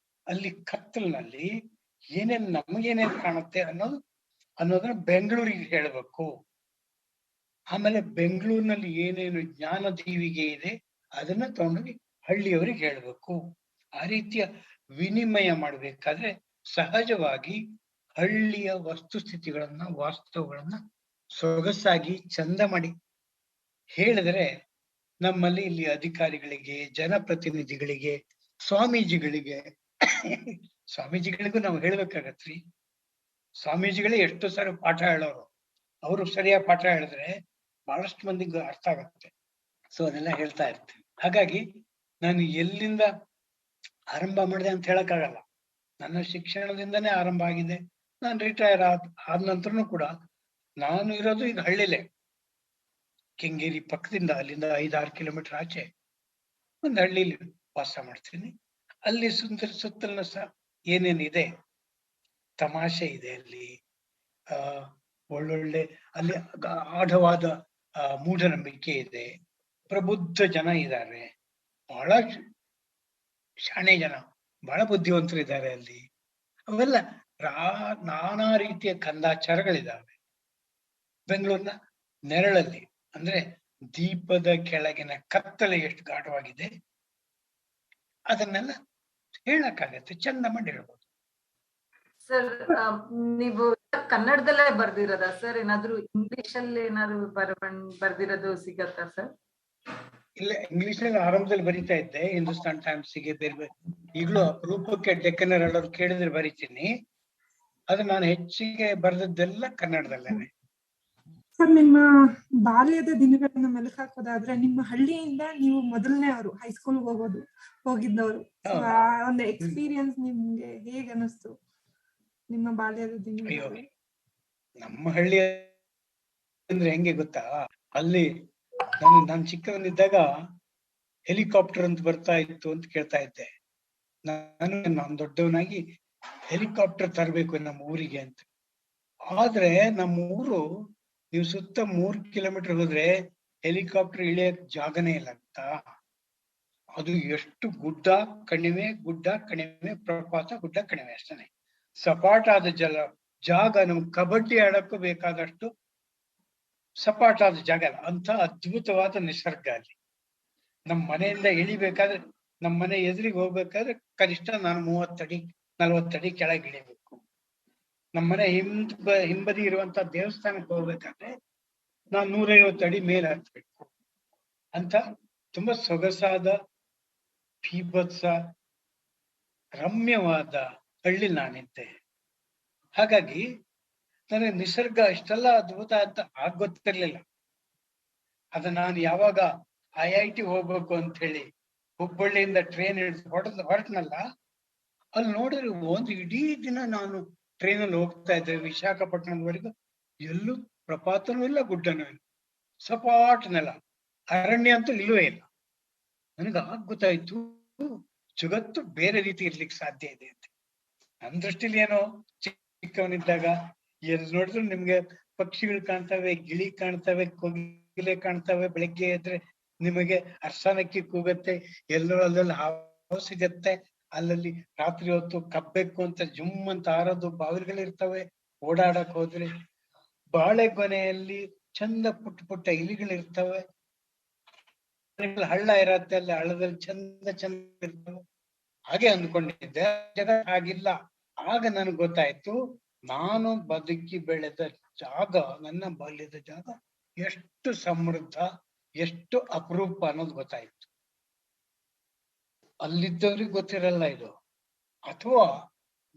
ಅಲ್ಲಿ ಕತ್ತಲಿನಲ್ಲಿ ಏನೇನ್ ನಮಗೇನೇನ್ ಕಾಣುತ್ತೆ ಅನ್ನೋದನ್ನ ಬೆಂಗಳೂರಿಗೆ ಹೇಳ್ಬೇಕು. ಆಮೇಲೆ ಬೆಂಗಳೂರಿನಲ್ಲಿ ಏನೇನು ಜ್ಞಾನ ದೀವಿಗೆ ಇದೆ ಅದನ್ನ ತಗೊಂಡೋಗಿ ಹಳ್ಳಿಯವರಿಗೆ ಹೇಳ್ಬೇಕು. ಆ ರೀತಿಯ ವಿನಿಮಯ ಮಾಡ್ಬೇಕಾದ್ರೆ ಸಹಜವಾಗಿ ಹಳ್ಳಿಯ ವಸ್ತುಸ್ಥಿತಿಗಳನ್ನ ವಾಸ್ತವಗಳನ್ನ ಸೊಗಸಾಗಿ ಚಂದ ಮಾಡಿ ಹೇಳಿದ್ರೆ ನಮ್ಮಲ್ಲಿ ಇಲ್ಲಿ ಅಧಿಕಾರಿಗಳಿಗೆ, ಜನಪ್ರತಿನಿಧಿಗಳಿಗೆ, ಸ್ವಾಮೀಜಿಗಳಿಗೂ ನಾವು ಹೇಳ್ಬೇಕಾಗತ್ರಿ. ಸ್ವಾಮೀಜಿಗಳೇ ಎಷ್ಟು ಸಾರಿ ಪಾಠ ಹೇಳೋರು, ಅವರು ಸರಿಯಾಗಿ ಪಾಠ ಹೇಳಿದ್ರೆ ಬಹಳಷ್ಟು ಮಂದಿಗೆ ಅರ್ಥ ಆಗುತ್ತೆ. ಸೊ ಅದೆಲ್ಲ ಹೇಳ್ತಾ ಇರ್ತೀನಿ. ಹಾಗಾಗಿ ನಾನು ಎಲ್ಲಿಂದ ಆರಂಭ ಮಾಡಿದೆ ಅಂತ ಹೇಳಕ್ಕಾಗಲ್ಲ. ನನ್ನ ಶಿಕ್ಷಣದಿಂದನೇ ಆರಂಭ ಆಗಿದೆ. ನಾನು ರಿಟೈರ್ ಆದ ನಂತರನು ಕೂಡ ನಾನು ಇರೋದು ಈಗ ಹಳ್ಳಿಲೇ, ಕೆಂಗೇರಿ ಪಕ್ಕದಿಂದ, ಅಲ್ಲಿಂದ 5-6 ಕಿಲೋಮೀಟರ್ ಆಚೆ ಒಂದು ಹಳ್ಳಿಲಿ ವಾಸ ಮಾಡ್ತೀನಿ. ಅಲ್ಲಿ ಸುತ್ತಲಿನ ಏನೇನಿದೆ, ತಮಾಷೆ ಇದೆ ಅಲ್ಲಿ, ಒಳ್ಳೊಳ್ಳೆ ಅಲ್ಲಿ ಆಢವಾದ ಮೂಢನಂಬಿಕೆ ಇದೆ, ಪ್ರಬುದ್ಧ ಜನ ಇದ್ದಾರೆ, ಬಹಳ ಶಾಣೆ ಜನ, ಬಹಳ ಬುದ್ಧಿವಂತರು ಇದ್ದಾರೆ ಅಲ್ಲಿ. ಅವೆಲ್ಲ ನಾನಾ ರೀತಿಯ ಕಂದಾಚಾರಗಳಿದ್ದಾವೆ. ಬೆಂಗಳೂರಿನ ನೆರಳಲ್ಲಿ ಅಂದ್ರೆ ದೀಪದ ಕೆಳಗಿನ ಕತ್ತಲೆ ಎಷ್ಟು ಗಾಢವಾಗಿದೆ ಅದನ್ನೆಲ್ಲ ಹೇಳಕ್ಕಾಗತ್ತೆ, ಚಂದ ಮಾಡಿ ಹೇಳ್ಬೋದು. ಸರ್, ನೀವು ಕನ್ನಡದಲ್ಲೇ ಬರ್ದಿರೋದಾ ಸರ್? ಏನಾದ್ರು ಇಂಗ್ಲಿಷ್ ಅಲ್ಲಿ ಏನಾದ್ರು ಬರ್ದಿರೋದು ಸಿಗತ್ತಾ ಸರ್? ಇಲ್ಲ, ಇಂಗ್ಲಿಷ್ ನಲ್ಲಿ ಆರಂಭದಲ್ಲಿ ಬರೀತಾ ಇದ್ದೆ, ಹಿಂದೂಸ್ತಾನ್ ಟೈಮ್ಸ್ಗೆ, ಬೇರೆ ಬೇರೆ. ಈಗಲೂ ಅಪರೂಪಕ್ಕೆ ಡೆಕ್ಕನ್ ಎಲ್ಲರೂ ಕೇಳಿದ್ರೆ ಬರೀತೀನಿ. ಅದು ನಾನು ಹೆಚ್ಚಿಗೆ ಬರೆದದ್ದೆಲ್ಲ ಕನ್ನಡದಲ್ಲೇನೆ. ಸರ್, ನಿಮ್ಮ ಬಾಲ್ಯದ ದಿನಗಳನ್ನ ಮೆಲುಕು ಹಾಕೋದಾದ್ರೆ ನಿಮ್ಮ ಹಳ್ಳಿಯಿಂದ ನೀವು ಮೊದಲನೇ ಅವರು ಹೈಸ್ಕೂಲ್ ಹೋಗಿದ್ದವರು, ಒಂದು ಎಕ್ಸ್ಪೀರಿಯನ್ಸ್ ನಿಮ್ಗೆ ಹೇಗೆ ಅನಿಸ್ತು ನಿಮ್ಮ ಬಾಲ್ಯದ ದಿನಗಳು? ನಮ್ಮ ಹಳ್ಳಿ ಅಂದ್ರೆ ಹೆಂಗೆ ಗೊತ್ತಾ, ಅಲ್ಲಿ ನಾನು ಚಿಕ್ಕವನಿದ್ದಾಗ ಹೆಲಿಕಾಪ್ಟರ್ ಅಂತ ಬರ್ತಾ ಇತ್ತು ಅಂತ ಕೇಳ್ತಾ ಇದ್ದೆ. ನಾನು ದೊಡ್ಡವನಾಗಿ ಹೆಲಿಕಾಪ್ಟರ್ ತರಬೇಕು ನಮ್ಮ ಊರಿಗೆ ಅಂತ. ಆದ್ರೆ ನಮ್ಮ ಊರು, ನೀವು ಸುತ್ತ 3 ಕಿಲೋಮೀಟರ್ ಹೋದ್ರೆ ಹೆಲಿಕಾಪ್ಟರ್ ಇಳಿಯಕ್ ಜಾಗನೇ ಇಲ್ಲ ಅಂತ. ಅದು ಎಷ್ಟು ಗುಡ್ಡ ಕಣಿವೆ, ಪ್ರಪಾತ, ಗುಡ್ಡ ಕಣಿವೆ, ಅಷ್ಟೇ. ಸಪಾಟಾದ ಜಾಗ ನಮ್ಗೆ ಕಬಡ್ಡಿ ಆಡಕ್ಕೂ ಬೇಕಾದಷ್ಟು ಸಪಾಟಾದ ಜಾಗ ಅಲ್ಲ, ಅಂತ ಅದ್ಭುತವಾದ ನಿಸರ್ಗ ಅಲ್ಲಿ. ನಮ್ಮ ಮನೆಯಿಂದ ಇಳಿಬೇಕಾದ್ರೆ, ನಮ್ಮ ಮನೆ ಎದುರಿಗೆ ಹೋಗ್ಬೇಕಾದ್ರೆ ಕನಿಷ್ಠ ನಾನು 30 ಅಡಿ 40 ಅಡಿ ಕೆಳಗೆ ಇಳಿಬೇಕು. ನಮ್ಮನೆ ಹಿಂಬದಿ ಇರುವಂತ ದೇವಸ್ಥಾನಕ್ಕೆ ಹೋಗ್ಬೇಕಾದ್ರೆ ನಾನು 150 ಅಡಿ ಮೇಲೆ ಹತ್ಬೇಕು ಅಂತ ತುಂಬಾ ಸೊಗಸಾದ, ಭೀಭತ್ಸ, ರಮ್ಯವಾದ ಹಳ್ಳಿ ನಾನಿದ್ದೆ. ಹಾಗಾಗಿ ನನಗೆ ನಿಸರ್ಗ ಇಷ್ಟೆಲ್ಲ ಅದ್ಭುತ ಅಂತ ಗೊತ್ತಿರ್ಲಿಲ್ಲ. ಅದ ನಾನು ಯಾವಾಗ IIT ಹೋಗ್ಬೇಕು ಅಂತ ಹೇಳಿ ಹುಬ್ಬಳ್ಳಿಯಿಂದ ಟ್ರೈನ್ ಹೊರಟ್ನಲ್ಲ, ಅಲ್ಲಿ ನೋಡಿದ್ರೆ ಒಂದು ಇಡೀ ದಿನ ನಾನು ಟ್ರೈನಲ್ಲಿ ಹೋಗ್ತಾ ಇದ್ದೆ ವಿಶಾಖಪಟ್ಟಣದವರೆಗೂ. ಎಲ್ಲೂ ಪ್ರಪಾತನೂ ಇಲ್ಲ, ಗುಡ್ಡನೂ ಇಲ್ಲ, ಸಪಾಟ್ ನೆಲ, ಅರಣ್ಯ ಅಂತೂ ಇಲ್ಲವೇ ಇಲ್ಲ. ನನಗೆ ಗೊತ್ತಾಯ್ತು ಜಗತ್ತು ಬೇರೆ ರೀತಿ ಇರ್ಲಿಕ್ಕೆ ಸಾಧ್ಯ ಇದೆ ಅಂತ. ನನ್ನ ದೃಷ್ಟಿಲಿ ಏನೋ ಚಿಕ್ಕವನಿದ್ದಾಗ ಎಲ್ಲಿ ನೋಡಿದ್ರು ನಿಮ್ಗೆ ಪಕ್ಷಿಗಳು ಕಾಣ್ತವೆ, ಗಿಳಿ ಕಾಣ್ತವೆ, ಕೋಗಿಲೆ ಕಾಣ್ತವೆ. ಬೆಳಗ್ಗೆ ಎದ್ರೆ ನಿಮಗೆ ಅರ್ಸನಕ್ಕಿ ಕೂಗತ್ತೆ, ಎಲ್ಲರೂ ಅಲ್ಲಲ್ಲಿ ಹಾವು ಸಿಗತ್ತೆ, ಅಲ್ಲಲ್ಲಿ ರಾತ್ರಿ ಹೊತ್ತು ಕಬ್ಬೇಕು ಅಂತ ಜುಮ್ ಅಂತ ಆರೋದು ಬಾವಿಗಳಿರ್ತವೆ. ಓಡಾಡಕ್ ಹೋದ್ರೆ ಬಾಳೆಗೊನೆಯಲ್ಲಿ ಚಂದ ಪುಟ್ಟ ಇಲಿಗಳಿರ್ತವೆ, ಹಳ್ಳ ಇರತ್ತೆ, ಅಲ್ಲಿ ಹಳ್ಳದಲ್ಲಿ ಚಂದ ಇರ್ತವೆ. ಹಾಗೆ ಅಂದ್ಕೊಂಡಿದ್ದೆ, ಜಗತ್ ಹಾಗಿಲ್ಲ. ಆಗ ನನಗೆ ಗೊತ್ತಾಯ್ತು, ನಾನು ಬದುಕಿ ಬೆಳೆದ ಜಾಗ, ನನ್ನ ಬಾಲ್ಯದ ಜಾಗ ಎಷ್ಟು ಸಮೃದ್ಧ, ಎಷ್ಟು ಅಪರೂಪ ಅನ್ನೋದು ಗೊತ್ತಾಯ್ತು. ಅಲ್ಲಿದ್ದವ್ರಿಗೆ ಗೊತ್ತಿರಲ್ಲ ಇದು. ಅಥವಾ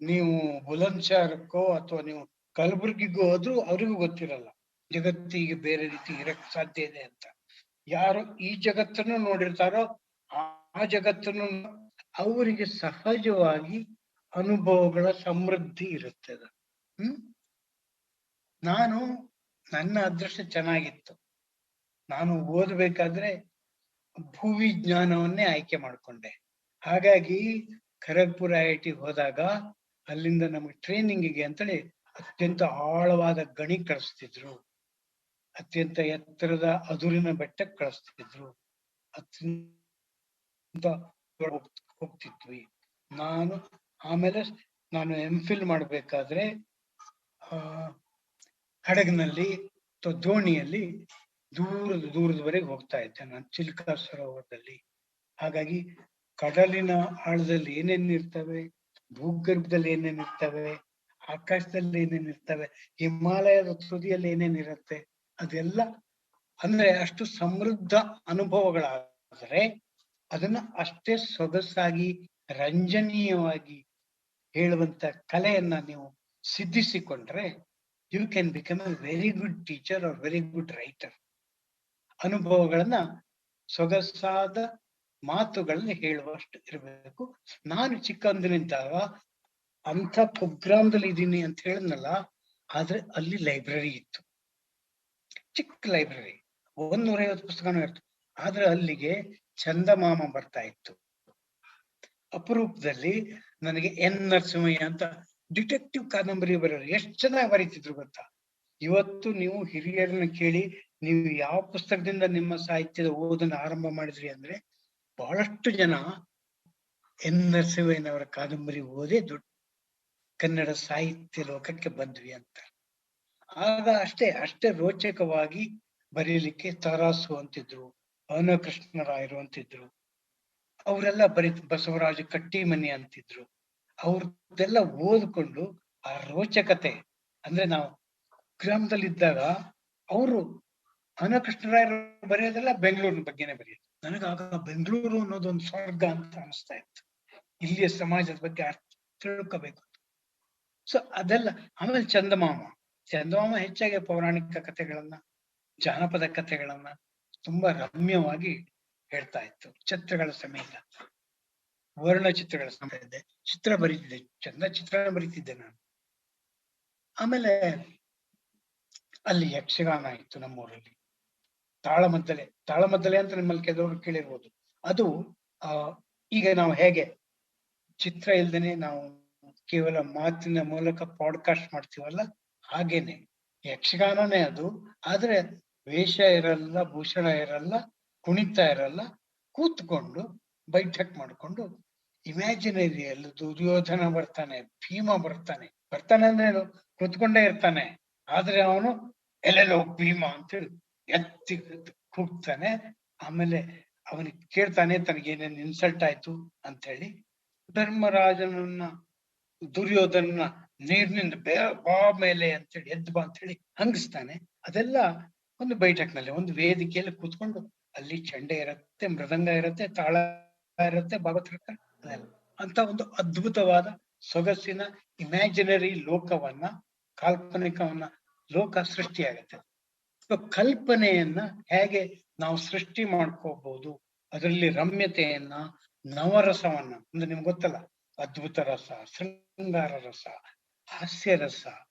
ನೀವು ಬುಲಂದ್ಶಹರಕ್ಕೋ ಅಥವಾ ನೀವು ಕಲಬುರ್ಗಿಗೂ ಹೋದ್ರು ಅವ್ರಿಗೂ ಗೊತ್ತಿರಲ್ಲ ಜಗತ್ತಿಗೆ ಬೇರೆ ರೀತಿ ಇರಕ್ ಸಾಧ್ಯ ಇದೆ ಅಂತ. ಯಾರು ಈ ಜಗತ್ತನ್ನು ನೋಡಿರ್ತಾರೋ ಆ ಜಗತ್ತನ್ನು ಅವರಿಗೆ ಸಹಜವಾಗಿ ಅನುಭವಗಳ ಸಮೃದ್ಧಿ ಇರುತ್ತದೆ. ನನ್ನ ಅದೃಷ್ಟ ಚೆನ್ನಾಗಿತ್ತು. ನಾನು ಓದ್ಬೇಕಾದ್ರೆ ಭೂವಿಜ್ಞಾನವನ್ನೇ ಆಯ್ಕೆ ಮಾಡ್ಕೊಂಡೆ. ಹಾಗಾಗಿ ಖರಗ್ಪುರ IIT ಹೋದಾಗ ಅಲ್ಲಿಂದ ನಮಗೆ ಟ್ರೈನಿಂಗಿಗೆ ಅಂತೇಳಿ ಅತ್ಯಂತ ಆಳವಾದ ಗಣಿ ಕಳಿಸ್ತಿದ್ರು, ಅತ್ಯಂತ ಎತ್ತರದ ಅದುರಿನ ಬೆಟ್ಟಕ್ಕೆ ಕಳಿಸ್ತಿದ್ರು, ಅತ್ಯಂತ ಹೋಗ್ತಿದ್ವಿ. ಆಮೇಲೆ ನಾನು MPhil ಮಾಡ್ಬೇಕಾದ್ರೆ ಹಡಗಿನಲ್ಲಿ ಅಥವಾ ದೋಣಿಯಲ್ಲಿ ದೂರದವರೆಗೆ ಹೋಗ್ತಾ ಇದ್ದೆ ನಾನು ಚಿಲ್ಕಾ ಸರೋವರದಲ್ಲಿ. ಹಾಗಾಗಿ ಕಡಲಿನ ಆಳದಲ್ಲಿ ಏನೇನ್ ಇರ್ತವೆ, ಭೂಗರ್ಭದಲ್ಲಿ ಏನೇನ್ ಇರ್ತವೆ, ಆಕಾಶದಲ್ಲಿ ಏನೇನ್ ಇರ್ತವೆ, ಹಿಮಾಲಯದ ತುದಿಯಲ್ಲಿ ಏನೇನಿರುತ್ತೆ, ಅದೆಲ್ಲ ಅಂದ್ರೆ ಅಷ್ಟು ಸಮೃದ್ಧ ಅನುಭವಗಳಾದರೆ ಅದನ್ನ ಅಷ್ಟೇ ಸೊಗಸಾಗಿ ರಂಜನೀಯವಾಗಿ ಹೇಳುವಂತ ಕಲೆಯನ್ನ ನೀವು ಸಿದ್ಧಿಸಿಕೊಂಡ್ರೆ you can become a very good teacher or very good writer. ಅನುಭವಗಳನ್ನ ಸೊಗಸಾದ ಮಾತುಗಳನ್ನ ಹೇಳುವಷ್ಟು ಇರಬೇಕು. ನಾನು ಚಿಕ್ಕಂದಿನಿದ್ದಾಗ ಅಂಥ ಕುಗ್ರಾಮದಲ್ಲಿ ಇದ್ದೀನಿ ಅಂತ ಹೇಳಿದ್ನಲ್ಲ, ಆದ್ರೆ ಅಲ್ಲಿ ಲೈಬ್ರರಿ ಇತ್ತು, ಚಿಕ್ಕ ಲೈಬ್ರರಿ, 150 ಪುಸ್ತಕನೂ ಇತ್ತು. ಆದ್ರೆ ಅಲ್ಲಿಗೆ ಚಂದಮಾಮ ಬರ್ತಾ ಇತ್ತು. ಅಪರೂಪದಲ್ಲಿ ನನಗೆ N ನರಸಿಂಹಯ್ಯ ಅಂತ ಡಿಟೆಕ್ಟಿವ್ ಕಾದಂಬರಿ ಬರೆಯೋರು ಎಷ್ಟು ಚೆನ್ನಾಗಿ ಬರೀತಿದ್ರು ಗೊತ್ತಾ. ಇವತ್ತು ನೀವು ಹಿರಿಯರನ್ನ ಕೇಳಿ ನೀವು ಯಾವ ಪುಸ್ತಕದಿಂದ ನಿಮ್ಮ ಸಾಹಿತ್ಯದ ಓದನ್ನ ಆರಂಭ ಮಾಡಿದ್ರಿ ಅಂದ್ರೆ ಬಹಳಷ್ಟು ಜನ N ನರಸಿಂಹಯ್ಯನವರ ಕಾದಂಬರಿ ಓದೇ ದೊಡ್ಡ ಕನ್ನಡ ಸಾಹಿತ್ಯ ಲೋಕಕ್ಕೆ ಬಂದ್ವಿ ಅಂತ. ಆಗ ಅಷ್ಟೇ ರೋಚಕವಾಗಿ ಬರೀಲಿಕ್ಕೆ ತರಾಸು ಅಂತಿದ್ರು, ಅನಕೃಷ್ಣರಾಯರು ಅಂತಿದ್ರು, ಅವರೆಲ್ಲ ಬಸವರಾಜ ಕಟ್ಟಿಮನಿ ಅಂತಿದ್ರು. ಅವ್ರದ್ದೆಲ್ಲ ಓದ್ಕೊಂಡು ಆ ರೋಚಕತೆ ಅಂದ್ರೆ ನಾವು ಗ್ರಾಮದಲ್ಲಿದ್ದಾಗ ಅವರು ಅನಕೃಷ್ಣರಾಯರು ಬರೆಯೋದೆಲ್ಲ ಬೆಂಗಳೂರಿನ ಬಗ್ಗೆನೆ ಬರೆಯೋದು. ನನಗಾಗ ಬೆಂಗಳೂರು ಅನ್ನೋದೊಂದು ಸ್ವರ್ಗ ಅಂತ ಅನಿಸ್ತಾ ಇತ್ತು. ಇಲ್ಲಿಯ ಸಮಾಜದ ಬಗ್ಗೆ ತಿಳ್ಕೋಬೇಕು. ಸೊ ಅದೆಲ್ಲ. ಆಮೇಲೆ ಚಂದಮಾಮ ಹೆಚ್ಚಾಗಿ ಪೌರಾಣಿಕ ಕಥೆಗಳನ್ನ, ಜಾನಪದ ಕಥೆಗಳನ್ನ ತುಂಬಾ ರಮ್ಯವಾಗಿ ಹೇಳ್ತಾ ಇತ್ತು. ಚಿತ್ರಗಳ ಸಮೇತ, ವರ್ಣಚಿತ್ರಗಳ ಸಮೇತ ಚಿತ್ರ ಬರೀತಿದ್ದೆ, ಚಂದ ಚಿತ್ರ ಬರೀತಿದ್ದೆ ನಾನು. ಆಮೇಲೆ ಅಲ್ಲಿ ಯಕ್ಷಗಾನ ಇತ್ತು ನಮ್ಮೂರಲ್ಲಿ. ತಾಳಮದ್ದಲೆ ಅಂತ ನಿಮ್ಮಲ್ಲಿ ಕೆಲವರು ಕೇಳಿರ್ಬೋದು. ಅದು ಈಗ ನಾವು ಹೇಗೆ ಚಿತ್ರ ಇಲ್ದೇನೆ ನಾವು ಕೇವಲ ಮಾತಿನ ಮೂಲಕ ಪಾಡ್ಕಾಸ್ಟ್ ಮಾಡ್ತೀವಲ್ಲ, ಹಾಗೇನೆ ಯಕ್ಷಗಾನನೇ ಅದು. ಆದ್ರೆ ವೇಷ ಇರಲ್ಲ, ಭೂಷಣ ಇರಲ್ಲ, ಕುಣಿತ ಇರಲ್ಲ, ಕೂತ್ಕೊಂಡು ಬೈಠಕ್ ಮಾಡ್ಕೊಂಡು ಇಮ್ಯಾಜಿನರಿಯಲ್ಲಿ ದುರ್ಯೋಧನ ಬರ್ತಾನೆ, ಭೀಮ ಬರ್ತಾನೆ ಅಂದ್ರೆ ಕೂತ್ಕೊಂಡೇ ಇರ್ತಾನೆ, ಆದ್ರೆ ಅವನು ಎಲ್ಲೆಲ್ಲೋ ಭೀಮ ಅಂತೇಳಿ ಎತ್ತಿ ಕೂಗ್ತಾನೆ. ಆಮೇಲೆ ಅವನಿಗೆ ಕೇಳ್ತಾನೆ ತನಗೇನೇನು ಇನ್ಸಲ್ಟ್ ಆಯ್ತು ಅಂತ ಹೇಳಿ. ಧರ್ಮರಾಜನನ್ನ ದುರ್ಯೋಧನ ನೀರಿನಿಂದ ಬಾ ಮೇಲೆ ಅಂತೇಳಿ ಎದ್ದು ಬಾ ಅಂತ ಹೇಳಿ ಹಂಗಿಸ್ತಾನೆ. ಅದೆಲ್ಲ ಒಂದು ಬೈಠಕ್ನಲ್ಲಿ, ಒಂದು ವೇದಿಕೆಯಲ್ಲಿ ಕೂತ್ಕೊಂಡು, ಅಲ್ಲಿ ಚಂಡೆ ಇರುತ್ತೆ, ಮೃದಂಗ ಇರುತ್ತೆ, ತಾಳ ಇರುತ್ತೆ, ಭಾಗವತ ಇರುತ್ತೆ, ಅದೆಲ್ಲ ಅಂತ ಒಂದು ಅದ್ಭುತವಾದ ಸೊಗಸಿನ ಇಮ್ಯಾಜಿನರಿ ಲೋಕವನ್ನ, ಕಾಲ್ಪನಿಕವನ್ನ ಲೋಕ ಸೃಷ್ಟಿಯಾಗತ್ತೆ. ಕಲ್ಪನೆಯನ್ನ ಹೇಗೆ ನಾವು ಸೃಷ್ಟಿ ಮಾಡ್ಕೋಬಹುದು, ಅದರಲ್ಲಿ ರಮ್ಯತೆಯನ್ನ, ನವರಸವನ್ನ, ಅಂದ್ರೆ ನಿಮ್ಗೆ ಗೊತ್ತಲ್ಲ, ಅದ್ಭುತ ರಸ, ಶೃಂಗಾರ ರಸ, ಹಾಸ್ಯ ರಸ,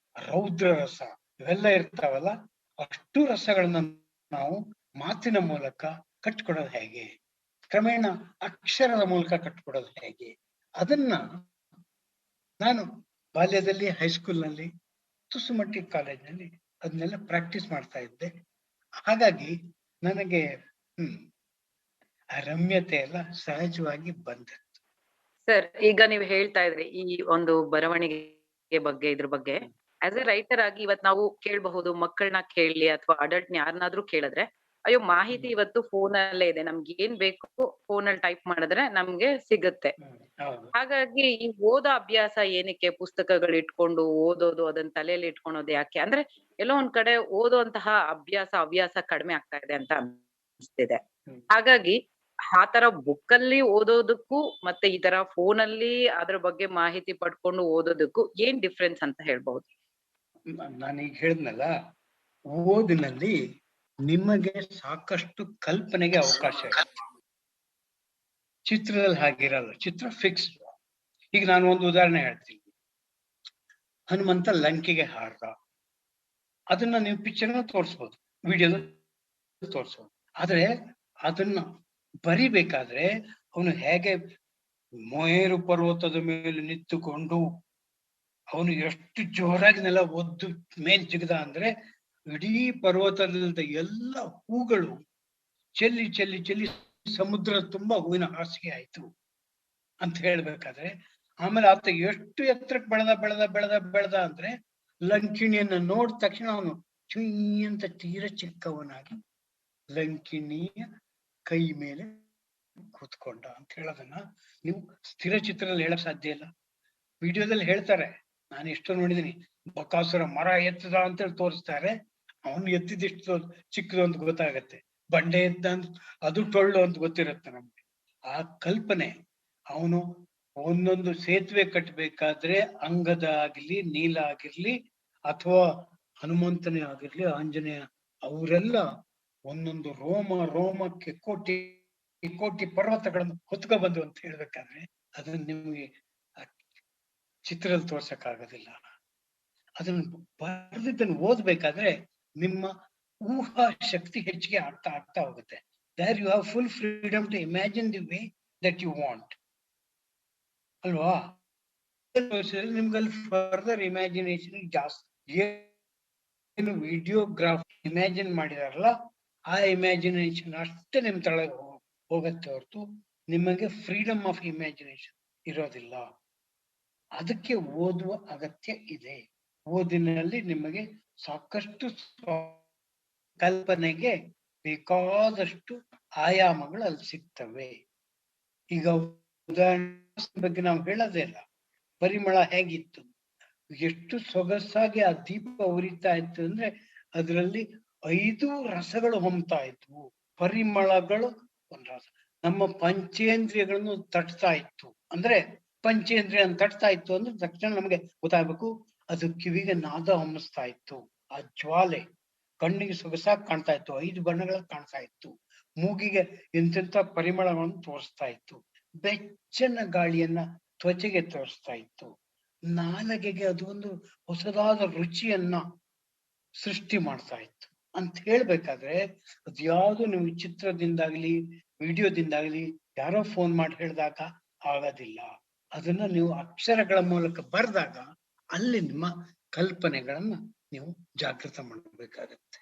ರೌದ್ರ ರಸ, ಇವೆಲ್ಲ ಇರ್ತಾವಲ್ಲ, ಅಷ್ಟು ರಸಗಳನ್ನ ನಾವು ಮಾತಿನ ಮೂಲಕ ಕಟ್ಕೊಡೋದು ಹೇಗೆ, ಕ್ರಮೇಣ ಅಕ್ಷರದ ಮೂಲಕ ಕಟ್ಕೊಡೋದು ಹೇಗೆ, ಅದನ್ನ ನಾನು ಬಾಲ್ಯದಲ್ಲಿ, ಹೈಸ್ಕೂಲ್ನಲ್ಲಿ, ತುಸುಮಟ್ಟಿ ಕಾಲೇಜ್ನಲ್ಲಿ ಅದನ್ನೆಲ್ಲ ಪ್ರಾಕ್ಟೀಸ್ ಮಾಡ್ತಾ ಇದ್ದೆ. ಹಾಗಾಗಿ ನನಗೆ ಆ ರಮ್ಯತೆ ಎಲ್ಲ ಸಹಜವಾಗಿ ಬಂದದ್ದು. ಸರ್, ಈಗ ನೀವು ಹೇಳ್ತಾ ಇದ್ರಿ ಈ ಒಂದು ಬರವಣಿಗೆ ಬಗ್ಗೆ, ಇದ್ರ ಬಗ್ಗೆ ಆಸ್ ಎ ರೈಟರ್ ಆಗಿ ಇವತ್ ನಾವು ಕೇಳಬಹುದು, ಮಕ್ಕಳನ್ನ ಕೇಳಲಿ ಅಥವಾ ಅಡಲ್ಟ್ ಯಾರನ್ನಾದ್ರೂ ಕೇಳಿದ್ರೆ, ಅಯ್ಯೋ ಮಾಹಿತಿ ಇವತ್ತು ಫೋನ್ ಅಲ್ಲೇ ಇದೆ, ನಮ್ಗೆ ಏನ್ ಬೇಕು ಫೋನ್ ಅಲ್ಲಿ ಟೈಪ್ ಮಾಡಿದ್ರೆ ನಮ್ಗೆ ಸಿಗುತ್ತೆ. ಹಾಗಾಗಿ ಈ ಓದೋ ಅಭ್ಯಾಸ ಏನಕ್ಕೆ, ಪುಸ್ತಕಗಳು ಇಟ್ಕೊಂಡು ಓದೋದು, ಅದನ್ನ ತಲೆಯಲ್ಲಿ ಇಟ್ಕೊಳೋದು ಯಾಕೆ ಅಂದ್ರೆ ಎಲ್ಲೋ ಒಂದ್ ಕಡೆ ಓದುವಂತಹ ಹವ್ಯಾಸ ಕಡಿಮೆ ಆಗ್ತಾ ಇದೆ ಅಂತ ಅನಿಸ್ತಿದೆ. ಹಾಗಾಗಿ ಆ ತರ ಬುಕ್ ಅಲ್ಲಿ ಓದೋದಕ್ಕೂ ಮತ್ತೆ ಈ ತರ ಫೋನ್ ಅಲ್ಲಿ ಅದ್ರ ಬಗ್ಗೆ ಮಾಹಿತಿ ಪಡ್ಕೊಂಡು ಓದೋದಕ್ಕೂ ಏನ್ ಡಿಫ್ರೆನ್ಸ್ ಅಂತ ಹೇಳ್ಬಹುದು? ನಾನೀಗ ಹೇಳಿದ್ನಲ್ಲ, ಓದಿನಲ್ಲಿ ನಿಮಗೆ ಸಾಕಷ್ಟು ಕಲ್ಪನೆಗೆ ಅವಕಾಶ ಇದೆ. ಚಿತ್ರದಲ್ಲಿ ಹಾಗಿರಲ್ಲ, ಚಿತ್ರ ಫಿಕ್ಸ್. ಈಗ ನಾನು ಒಂದು ಉದಾಹರಣೆ ಹೇಳ್ತೀನಿ. ಹನುಮಂತ ಲಂಕೆಗೆ ಹಾರ್ದ, ಅದನ್ನ ನೀವು ಪಿಕ್ಚರ್ ತೋರಿಸ್ಬೋದು, ವಿಡಿಯೋದಲ್ಲಿ ತೋರಿಸ್ಬೋದು. ಆದ್ರೆ ಅದನ್ನ ಬರಿಬೇಕಾದ್ರೆ ಅವನು ಹೇಗೆ ಮೇರು ಪರ್ವತದ ಮೇಲೆ ನಿಂತುಕೊಂಡು ಅವನು ಎಷ್ಟು ಜೋರಾಗಿ ನೆಲ ಒದ್ದು ಮೇಲ್ ಜಿಗದ ಅಂದ್ರೆ ಇಡೀ ಪರ್ವತದ ಎಲ್ಲ ಹೂಗಳು ಚೆಲ್ಲಿ ಚೆಲ್ಲಿ ಚೆಲ್ಲಿ ಸಮುದ್ರ ತುಂಬಾ ಹೂವಿನ ಹಾಸಿಗೆ ಆಯ್ತು ಅಂತ ಹೇಳ್ಬೇಕಾದ್ರೆ, ಆಮೇಲೆ ಆತ ಎಷ್ಟು ಎತ್ತರಕ್ಕೆ ಬೆಳೆದ ಬೆಳೆದ ಬೆಳೆದ ಬೆಳೆದ ಅಂದ್ರೆ ಲಂಕಿಣಿಯನ್ನ ನೋಡಿದ ತಕ್ಷಣ ಅವನು ಚುಯ್ ಅಂತ ತೀರ ಚಿಕ್ಕವನಾಗಿ ಲಂಕಿಣಿಯ ಕೈ ಮೇಲೆ ಕೂತ್ಕೊಂಡ ಅಂತ ಹೇಳೋದನ್ನ ನೀವು ಸ್ಥಿರ ಚಿತ್ರದಲ್ಲಿ ಹೇಳಕ್ ಸಾಧ್ಯ ಇಲ್ಲ. ವಿಡಿಯೋದಲ್ಲಿ ಹೇಳ್ತಾರೆ, ನಾನು ಎಷ್ಟೋ ನೋಡಿದೀನಿ. ಬಕಾಸುರ ಮರ ಎತ್ತದ ಅಂತೇಳಿ ತೋರಿಸ್ತಾರೆ, ಅವನು ಎತ್ತಿದಿಷ್ಟು ಚಿಕ್ಕದು ಅಂತ ಗೊತ್ತಾಗತ್ತೆ. ಬಂಡೆ ಎದ್ದ ಅಂತ ಅದು ಟೊಳ್ಳು ಅಂತ ಗೊತ್ತಿರುತ್ತೆ ನಮ್ಗೆ. ಆ ಕಲ್ಪನೆ, ಅವನು ಒಂದೊಂದು ಸೇತುವೆ ಕಟ್ಟಬೇಕಾದ್ರೆ ಅಂಗದ ಆಗಿರ್ಲಿ, ನೀಲ ಆಗಿರ್ಲಿ, ಅಥವಾ ಹನುಮಂತನೇ ಆಗಿರ್ಲಿ, ಆಂಜನೇಯ, ಅವರೆಲ್ಲ ಒಂದೊಂದು ರೋಮ ರೋಮಕ್ಕೆ ಕೋಟಿ ಕೋಟಿ ಪರ್ವತಗಳನ್ನು ಹೊತ್ಕೊ ಬಂದು ಅಂತ ಹೇಳ್ಬೇಕಾದ್ರೆ ಅದನ್ನ ನಿಮ್ಗೆ ಚಿತ್ರದಲ್ಲಿ ತೋರ್ಸಕ್ ಆಗೋದಿಲ್ಲ. ಅದನ್ನು ಬರೆದಿದ್ದನ್ನು ಓದ್ಬೇಕಾದ್ರೆ ನಿಮ್ಮ ಊಹಾ ಶಕ್ತಿ ಹೆಚ್ಚಿಗೆ ಆಗ್ತಾ ಆಗ್ತಾ ಹೋಗುತ್ತೆ. There you have full freedom to imagine the way that you want ಅಲ್ವಾ? ನಿಮ್ಗಲ್ಲಿ ಫರ್ದರ್ ಇಮ್ಯಾಜಿನೇಷನ್ ಜಾಸ್ತಿ. ಏನು ವಿಡಿಯೋಗ್ರಾಫ್ ಇಮ್ಯಾಜಿನ್ ಮಾಡಿದಾರಲ್ಲ, ಆ ಇಮ್ಯಾಜಿನೇಷನ್ ಅಷ್ಟೇ ನಿಮ್ ತಳಗೆ ಹೋಗತ್ತೆ ಹೊರತು ನಿಮಗೆ ಫ್ರೀಡಮ್ ಆಫ್ ಇಮ್ಯಾಜಿನೇಷನ್ ಇರೋದಿಲ್ಲ. ಅದಕ್ಕೆ ಓದುವ ಅಗತ್ಯ ಇದೆ. ಓದಿನಲ್ಲಿ ನಿಮಗೆ ಸಾಕಷ್ಟು ಕಲ್ಪನೆಗೆ ಬೇಕಾದಷ್ಟು ಆಯಾಮಗಳು ಅಲ್ಲಿ ಸಿಗ್ತವೆ. ಈಗ ಉದಾಹರಣೆ ಬಗ್ಗೆ ನಾವು ಹೇಳೋದೇ ಇಲ್ಲ. ಪರಿಮಳ ಹೇಗಿತ್ತು, ಎಷ್ಟು ಸೊಗಸಾಗಿ ಆ ದೀಪ ಉರಿತಾ ಇತ್ತು ಅಂದ್ರೆ ಅದರಲ್ಲಿ 5 ರಸಗಳು ಹೊಮ್ತಾ ಇದ್ವು. ಪರಿಮಳಗಳು ಒಂದು ರಸ ನಮ್ಮ ಪಂಚೇಂದ್ರಿಯಗಳನ್ನು ತಟ್ತಾ ಇತ್ತು. ಅಂದ್ರೆ ಪಂಚೇಂದ್ರಿಯ ತಟ್ತಾ ಇತ್ತು ಅಂದ್ರೆ ತಕ್ಷಣ ನಮಗೆ ಗೊತ್ತಾಗ್ಬೇಕು, ಅದು ಕಿವಿಗೆ ನಾದ ಹೊಮ್ಮಿಸ್ತಾ ಇತ್ತು. ಆ ಜ್ವಾಲೆ ಕಣ್ಣಿಗೆ ಸೊಗಸಾಗಿ ಕಾಣ್ತಾ ಇತ್ತು, 5 ಬಣ್ಣಗಳ ಕಾಣ್ತಾ ಇತ್ತು. ಮೂಗಿಗೆ ಎಂತೆಂಥ ಪರಿಮಳಗಳನ್ನು ತೋರಿಸ್ತಾ ಇತ್ತು. ಬೆಚ್ಚನ ಗಾಳಿಯನ್ನ ತ್ವಚೆಗೆ ತೋರಿಸ್ತಾ ಇತ್ತು. ನಾಲಗೆಗೆ ಅದೊಂದು ಹೊಸದಾದ ರುಚಿಯನ್ನ ಸೃಷ್ಟಿ ಮಾಡ್ತಾ ಇತ್ತು ಅಂತ ಹೇಳ್ಬೇಕಾದ್ರೆ ಅದ್ಯಾವುದು ನೀವು ಚಿತ್ರದಿಂದಾಗ್ಲಿ ವಿಡಿಯೋದಿಂದಾಗ್ಲಿ ಯಾರೋ ಫೋನ್ ಮಾಡಿ ಹೇಳಿದಾಗ ಆಗೋದಿಲ್ಲ. ಅದನ್ನ ನೀವು ಅಕ್ಷರಗಳ ಮೂಲಕ ಬರೆದಾಗ ಅಲ್ಲಿ ನಿಮ್ಮ ಕಲ್ಪನೆಗಳನ್ನ ನೀವು ಜಾಗೃತ ಮಾಡಬೇಕಾಗತ್ತೆ.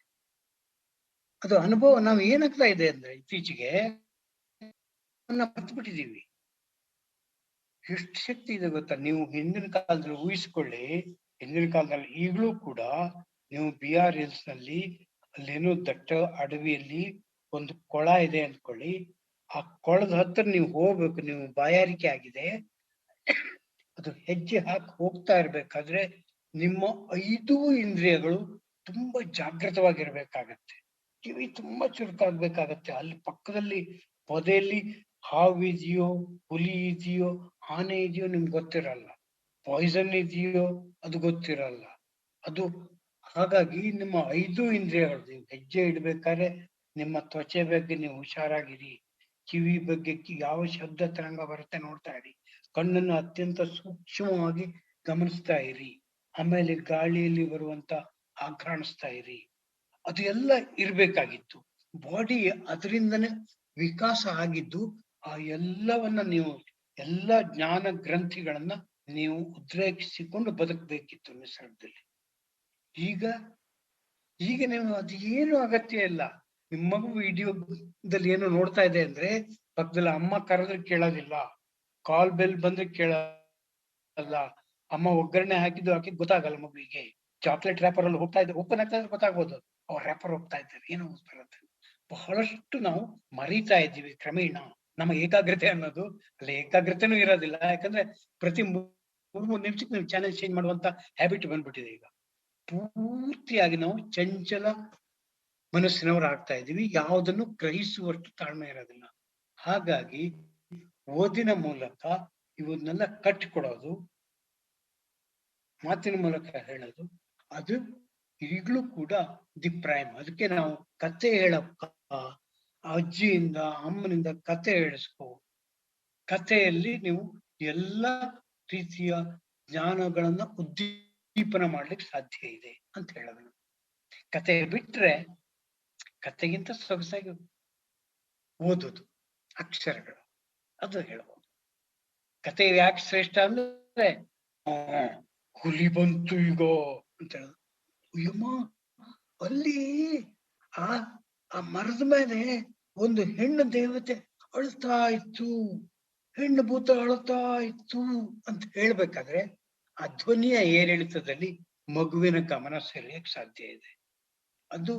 ಅದು ಅನುಭವ. ನಾವು ಏನಾಗ್ತಾ ಇದೆ ಅಂದ್ರೆ ಇತ್ತೀಚೆಗೆ ಬಿಟ್ಟಿದೀವಿ. ಎಷ್ಟು ಶಕ್ತಿ ಇದೆ ಗೊತ್ತಾ? ನೀವು ಹಿಂದಿನ ಕಾಲದಲ್ಲಿ ಊಹಿಸ್ಕೊಳ್ಳಿ, ಹಿಂದಿನ ಕಾಲದಲ್ಲಿ ಈಗಲೂ ಕೂಡ ನೀವು BR Hills ನಲ್ಲಿ ಅಲ್ಲೇನೋ ದಟ್ಟ ಅಡವಿಯಲ್ಲಿ ಒಂದು ಕೊಳ ಇದೆ ಅಂದ್ಕೊಳ್ಳಿ. ಆ ಕೊಳದ ಹತ್ರ ನೀವು ಹೋಗ್ಬೇಕು, ನೀವು ಬಾಯಾರಿಕೆ ಆಗಿದೆ, ಅದು ಹೆಜ್ಜೆ ಹಾಕಿ ಹೋಗ್ತಾ ಇರ್ಬೇಕಾದ್ರೆ ನಿಮ್ಮ 5 ಇಂದ್ರಿಯಗಳು ತುಂಬಾ ಜಾಗೃತವಾಗಿರ್ಬೇಕಾಗತ್ತೆ. ಕಿವಿ ತುಂಬಾ ಚುರುಕಾಗ್ಬೇಕಾಗತ್ತೆ. ಅಲ್ಲಿ ಪಕ್ಕದಲ್ಲಿ ಪೊದೆಯಲ್ಲಿ ಹಾವಿದೆಯೋ, ಹುಲಿ ಇದೆಯೋ, ಆನೆ ಇದೆಯೋ ನಿಮ್ಗೆ ಗೊತ್ತಿರಲ್ಲ. ಪಾಯ್ಸನ್ ಇದೆಯೋ ಅದು ಗೊತ್ತಿರಲ್ಲ. ಅದು ಹಾಗಾಗಿ ನಿಮ್ಮ 5 ಇಂದ್ರಿಯಗಳು, ನೀವು ಹೆಜ್ಜೆ ಇಡ್ಬೇಕಾದ್ರೆ ನಿಮ್ಮ ತ್ವಚೆ ಬಗ್ಗೆ ನೀವು ಹುಷಾರಾಗಿರಿ. ಕಿವಿ ಬಗ್ಗೆ ಯಾವ ಶಬ್ದ ತರಂಗ ಬರುತ್ತೆ ನೋಡ್ತಾ ಇರಿ. ಕಣ್ಣನ್ನು ಅತ್ಯಂತ ಸೂಕ್ಷ್ಮವಾಗಿ ಗಮನಿಸ್ತಾ ಇರಿ. ಆಮೇಲೆ ಗಾಳಿಯಲ್ಲಿ ಬರುವಂತ ಆಘ್ರಾಣಿಸ್ತಾ ಇರಿ. ಅದು ಎಲ್ಲ ಇರ್ಬೇಕಾಗಿತ್ತು. ಬಾಡಿ ಅದರಿಂದನೇ ವಿಕಾಸ ಆಗಿದ್ದು. ಆ ಎಲ್ಲವನ್ನ ನೀವು ಎಲ್ಲ ಜ್ಞಾನ ಗ್ರಂಥಿಗಳನ್ನ ನೀವು ಉದ್ರೇಕಿಸಿಕೊಂಡು ಬದುಕಬೇಕಿತ್ತು ನಿಸರ್ಗದಲ್ಲಿ. ಈಗ ನೀವು ಅದು ಏನು ಅಗತ್ಯ ಇಲ್ಲ. ನಿಮ್ಮ ಮಗು ವಿಡಿಯೋದಲ್ಲಿ ಏನು ನೋಡ್ತಾ ಇದೆ ಅಂದ್ರೆ ಪಕ್ಕದಲ್ಲಿ ಅಮ್ಮ ಕರೆದ್ರೆ ಕೇಳೋದಿಲ್ಲ, ಕಾಲ್ ಬೆಲ್ ಬಂದ್ರೆ ಕೇಳಲ್ಲ, ಅಮ್ಮ ಒಗ್ಗರಣೆ ಹಾಕಿ ಗೊತ್ತಾಗಲ್ಲ ಮಗುವಿಗೆ. ಚಾಕ್ಲೇಟ್ ರ್ಯಾಪರ್ ಅಲ್ಲಿ ಹೋಗ್ತಾ ಇದ್ರೆ ಓಪನ್ ಆಗ್ತಾ ಇದ್ರೆ ಗೊತ್ತಾಗ್ಬೋದು ಅವ್ರ ರ್ಯಾಪರ್ ಹೋಗ್ತಾ ಇದ್ದಾರೆ, ಏನೋ ಬರುತ್ತೆ. ಬಹಳಷ್ಟು ನಾವು ಮರೀತಾ ಇದ್ದೀವಿ ಕ್ರಮೇಣ. ನಮ್ಮ ಏಕಾಗ್ರತೆ ಅನ್ನೋದು ಅಲ್ಲಿ ಏಕಾಗ್ರತೆನೂ ಇರೋದಿಲ್ಲ. ಯಾಕಂದ್ರೆ ಪ್ರತಿ 3 ನಿಮಿಷಕ್ಕೆ ನೀವು ಚಾನೆಲ್ ಚೇಂಜ್ ಮಾಡುವಂತ ಹ್ಯಾಬಿಟ್ ಬಂದ್ಬಿಟ್ಟಿದೆ. ಈಗ ಪೂರ್ತಿಯಾಗಿ ನಾವು ಚಂಚಲ ಮನಸ್ಸಿನವರು ಆಗ್ತಾ ಇದ್ದೀವಿ. ಯಾವುದನ್ನು ಗ್ರಹಿಸುವಷ್ಟು ತಾಳ್ಮೆ ಇರೋದಿಲ್ಲ. ಹಾಗಾಗಿ ಓದಿನ ಮೂಲಕ ಇವನ್ನೆಲ್ಲ ಕಟ್ಟಿಕೊಡೋದು, ಮಾತಿನ ಮೂಲಕ ಹೇಳೋದು, ಅದು ಈಗಲೂ ಕೂಡ ದಿ ಪ್ರೈಮ್. ಅದಕ್ಕೆ ನಾವು ಕತೆ ಹೇಳಪ್ಪ, ಅಜ್ಜಿಯಿಂದ ಅಮ್ಮನಿಂದ ಕತೆ ಹೇಳಿಸ್ಕೊ. ಕಥೆಯಲ್ಲಿ ನೀವು ಎಲ್ಲ ರೀತಿಯ ಜ್ಞಾನಗಳನ್ನ ಉದ್ದೀಪನ ಮಾಡ್ಲಿಕ್ಕೆ ಸಾಧ್ಯ ಇದೆ ಅಂತ ಹೇಳೋದು. ಕತೆ ಬಿಟ್ರೆ ಕತೆಗಿಂತ ಸೊಗಸಾಗಿ ಓದೋದು ಅಕ್ಷರಗಳು, ಅದು ಹೇಳ್ಬೋದು. ಕತೆ ಯಾಕೆ ಶ್ರೇಷ್ಠ ಅಂದ್ರೆ ಹುಲಿ ಬಂತು ಈಗ ಅಂತ ಹೇಳಿದ್ರು. ಅಯ್ಯಮ್ಮ, ಅಲ್ಲಿ ಆ ಮರದ ಮೇಲೆ ಒಂದು ಹೆಣ್ಣು ದೇವತೆ ಅಳ್ತಾ ಇತ್ತು, ಹೆಣ್ಣು ಭೂತ ಅಳ್ತಾ ಇತ್ತು ಅಂತ ಹೇಳ್ಬೇಕಾದ್ರೆ ಆ ಧ್ವನಿಯ ಏರಿಳಿತದಲ್ಲಿ ಮಗುವಿನ ಗಮನ ಸೆಳೆಯಕ್ ಸಾಧ್ಯ ಇದೆ. ಅದು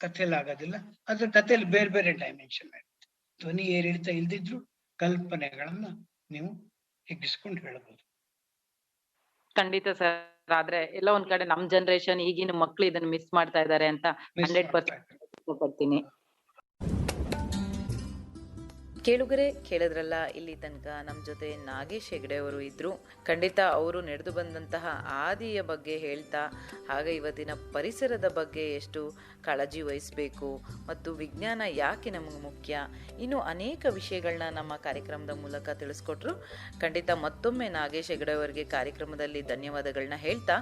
ಕಥೆಯಲ್ಲಿ ಆಗೋದಿಲ್ಲ. ಅದ್ರ ಕಥೆಯಲ್ಲಿ ಬೇರೆ ಬೇರೆ ಡೈಮೆನ್ಷನ್ ಆಗುತ್ತೆ. ಧ್ವನಿ ಏರಿಳಿತ ಇಲ್ದಿದ್ರು ಕಲ್ಪನೆಗಳನ್ನ ನೀವು ಹಿಗ್ಗಿಸ್ಕೊಂಡು ಹೇಳ್ಬೋದು. ಖಂಡಿತ ಸರ್. ಆದ್ರೆ ಎಲ್ಲ ಒಂದ್ ಕಡೆ ನಮ್ ಜನರೇಷನ್ ಈಗಿನ ಮಕ್ಳು ಇದನ್ನ ಮಿಸ್ ಮಾಡ್ತಾ ಇದಾರೆ ಅಂತ 100% ಪಡ್ತೀನಿ. ಕೇಳುಗರೆ ಕೇಳಿದ್ರಲ್ಲ, ಇಲ್ಲಿ ತನಕ ನಮ್ಮ ಜೊತೆ ನಾಗೇಶ್ ಹೆಗಡೆ ಅವರು ಇದ್ರು. ಖಂಡಿತ ಅವರು ನಡೆದು ಬಂದಂತಹ ಆದಿಯ ಬಗ್ಗೆ ಹೇಳ್ತಾ, ಹಾಗೆ ಇವತ್ತಿನ ಪರಿಸರದ ಬಗ್ಗೆ ಎಷ್ಟು ಕಾಳಜಿ ವಹಿಸಬೇಕು ಮತ್ತು ವಿಜ್ಞಾನ ಯಾಕೆ ನಮಗೆ ಮುಖ್ಯ, ಇನ್ನು ಅನೇಕ ವಿಷಯಗಳನ್ನ ನಮ್ಮ ಕಾರ್ಯಕ್ರಮದ ಮೂಲಕ ತಿಳಿಸ್ಕೊಟ್ರು. ಖಂಡಿತ ಮತ್ತೊಮ್ಮೆ ನಾಗೇಶ್ ಹೆಗಡೆ ಅವರಿಗೆ ಕಾರ್ಯಕ್ರಮದಲ್ಲಿ ಧನ್ಯವಾದಗಳನ್ನ ಹೇಳ್ತಾ,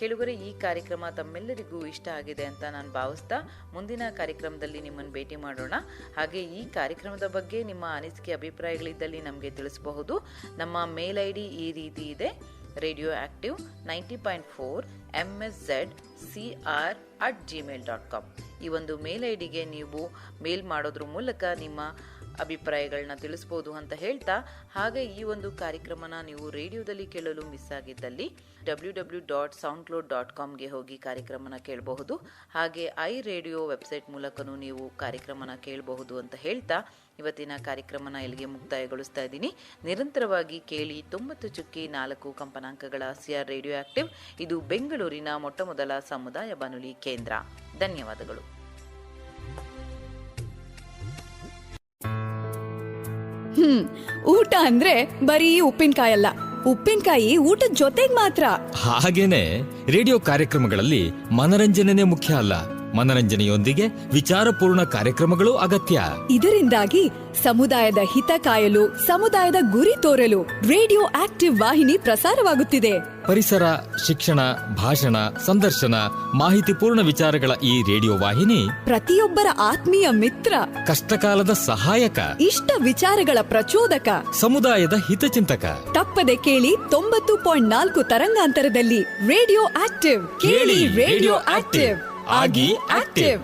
ಕೇಳುಗರೆ ಈ ಕಾರ್ಯಕ್ರಮ ತಮ್ಮೆಲ್ಲರಿಗೂ ಇಷ್ಟ ಆಗಿದೆ ಅಂತ ನಾನು ಭಾವಿಸ್ತಾ ಮುಂದಿನ ಕಾರ್ಯಕ್ರಮದಲ್ಲಿ ನಿಮ್ಮನ್ನು ಭೇಟಿ ಮಾಡೋಣ. ಹಾಗೆ ಈ ಕಾರ್ಯಕ್ರಮದ ಬಗ್ಗೆ ನಿಮ್ಮ ಅನಿಸಿಕೆ ಅಭಿಪ್ರಾಯಗಳಿದ್ದಲ್ಲಿ ನಮಗೆ ತಿಳಿಸಬಹುದು. ನಮ್ಮ ಮೇಲ್ ಐಡಿ ಈ ರೀತಿ ಇದೆ: radioactive 90.4 mszcr@gmail.com. ಈ ಒಂದು ಮೇಲ್ ಐಡಿಗೆ ನೀವು ಮೇಲ್ ಮಾಡೋದ್ರ ಮೂಲಕ ನಿಮ್ಮ ಅಭಿಪ್ರಾಯಗಳನ್ನ ತಿಳಿಸ್ಬೋದು ಅಂತ ಹೇಳ್ತಾ, ಹಾಗೆ ಈ ಒಂದು ಕಾರ್ಯಕ್ರಮನ ನೀವು ರೇಡಿಯೋದಲ್ಲಿ ಕೇಳಲು ಮಿಸ್ ಆಗಿದ್ದಲ್ಲಿ www.soundcloud.comಗೆ ಹೋಗಿ ಕಾರ್ಯಕ್ರಮನ ಕೇಳಬಹುದು. ಹಾಗೆ iRadio ವೆಬ್ಸೈಟ್ ಮೂಲಕನೂ ನೀವು ಕಾರ್ಯಕ್ರಮನ ಕೇಳಬಹುದು ಅಂತ ಹೇಳ್ತಾ ಇವತ್ತಿನ ಕಾರ್ಯಕ್ರಮನ ಇಲ್ಲಿಗೆ ಮುಕ್ತಾಯಗೊಳಿಸ್ತಾ ಇದ್ದೀನಿ. ನಿರಂತರವಾಗಿ ಕೇಳಿ 90.4 ಕಂಪನಾಂಕಗಳ CR ರೇಡಿಯೋ ಆಕ್ಟಿವ್. ಇದು ಬೆಂಗಳೂರಿನ ಮೊಟ್ಟಮೊದಲ ಸಮುದಾಯ ಬಾನುಲಿ ಕೇಂದ್ರ. ಧನ್ಯವಾದಗಳು. ಊಟ ಅಂದ್ರೆ ಬರೀ ಉಪ್ಪಿನಕಾಯಿ ಅಲ್ಲ, ಉಪ್ಪಿನಕಾಯಿ ಊಟದ ಜೊತೆಗ್ ಮಾತ್ರ. ಹಾಗೇನೆ ರೇಡಿಯೋ ಕಾರ್ಯಕ್ರಮಗಳಲ್ಲಿ ಮನರಂಜನೆ ಮುಖ್ಯ ಅಲ್ಲ, ಮನರಂಜನೆಯೊಂದಿಗೆ ವಿಚಾರಪೂರ್ಣ ಕಾರ್ಯಕ್ರಮಗಳು ಅಗತ್ಯ. ಇದರಿಂದಾಗಿ ಸಮುದಾಯದ ಹಿತ ಕಾಯಲು, ಸಮುದಾಯದ ಗುರಿ ತೋರಲು ರೇಡಿಯೋ ಆಕ್ಟಿವ್ ವಾಹಿನಿ ಪ್ರಸಾರವಾಗುತ್ತಿದೆ. ಪರಿಸರ, ಶಿಕ್ಷಣ, ಭಾಷಣ, ಸಂದರ್ಶನ, ಮಾಹಿತಿಪೂರ್ಣ ವಿಚಾರಗಳ ಈ ರೇಡಿಯೋ ವಾಹಿನಿ ಪ್ರತಿಯೊಬ್ಬರ ಆತ್ಮೀಯ ಮಿತ್ರ, ಕಷ್ಟಕಾಲದ ಸಹಾಯಕ, ಇಷ್ಟ ವಿಚಾರಗಳ ಪ್ರಚೋದಕ, ಸಮುದಾಯದ ಹಿತಚಿಂತಕ. ತಪ್ಪದೆ ಕೇಳಿ 90.4 ತರಂಗಾಂತರದಲ್ಲಿ ರೇಡಿಯೋ ಆಕ್ಟಿವ್. ಕೇಳಿ ರೇಡಿಯೋ ಆಕ್ಟಿವ್, ಆಗಿ ಆಕ್ಟಿವ್.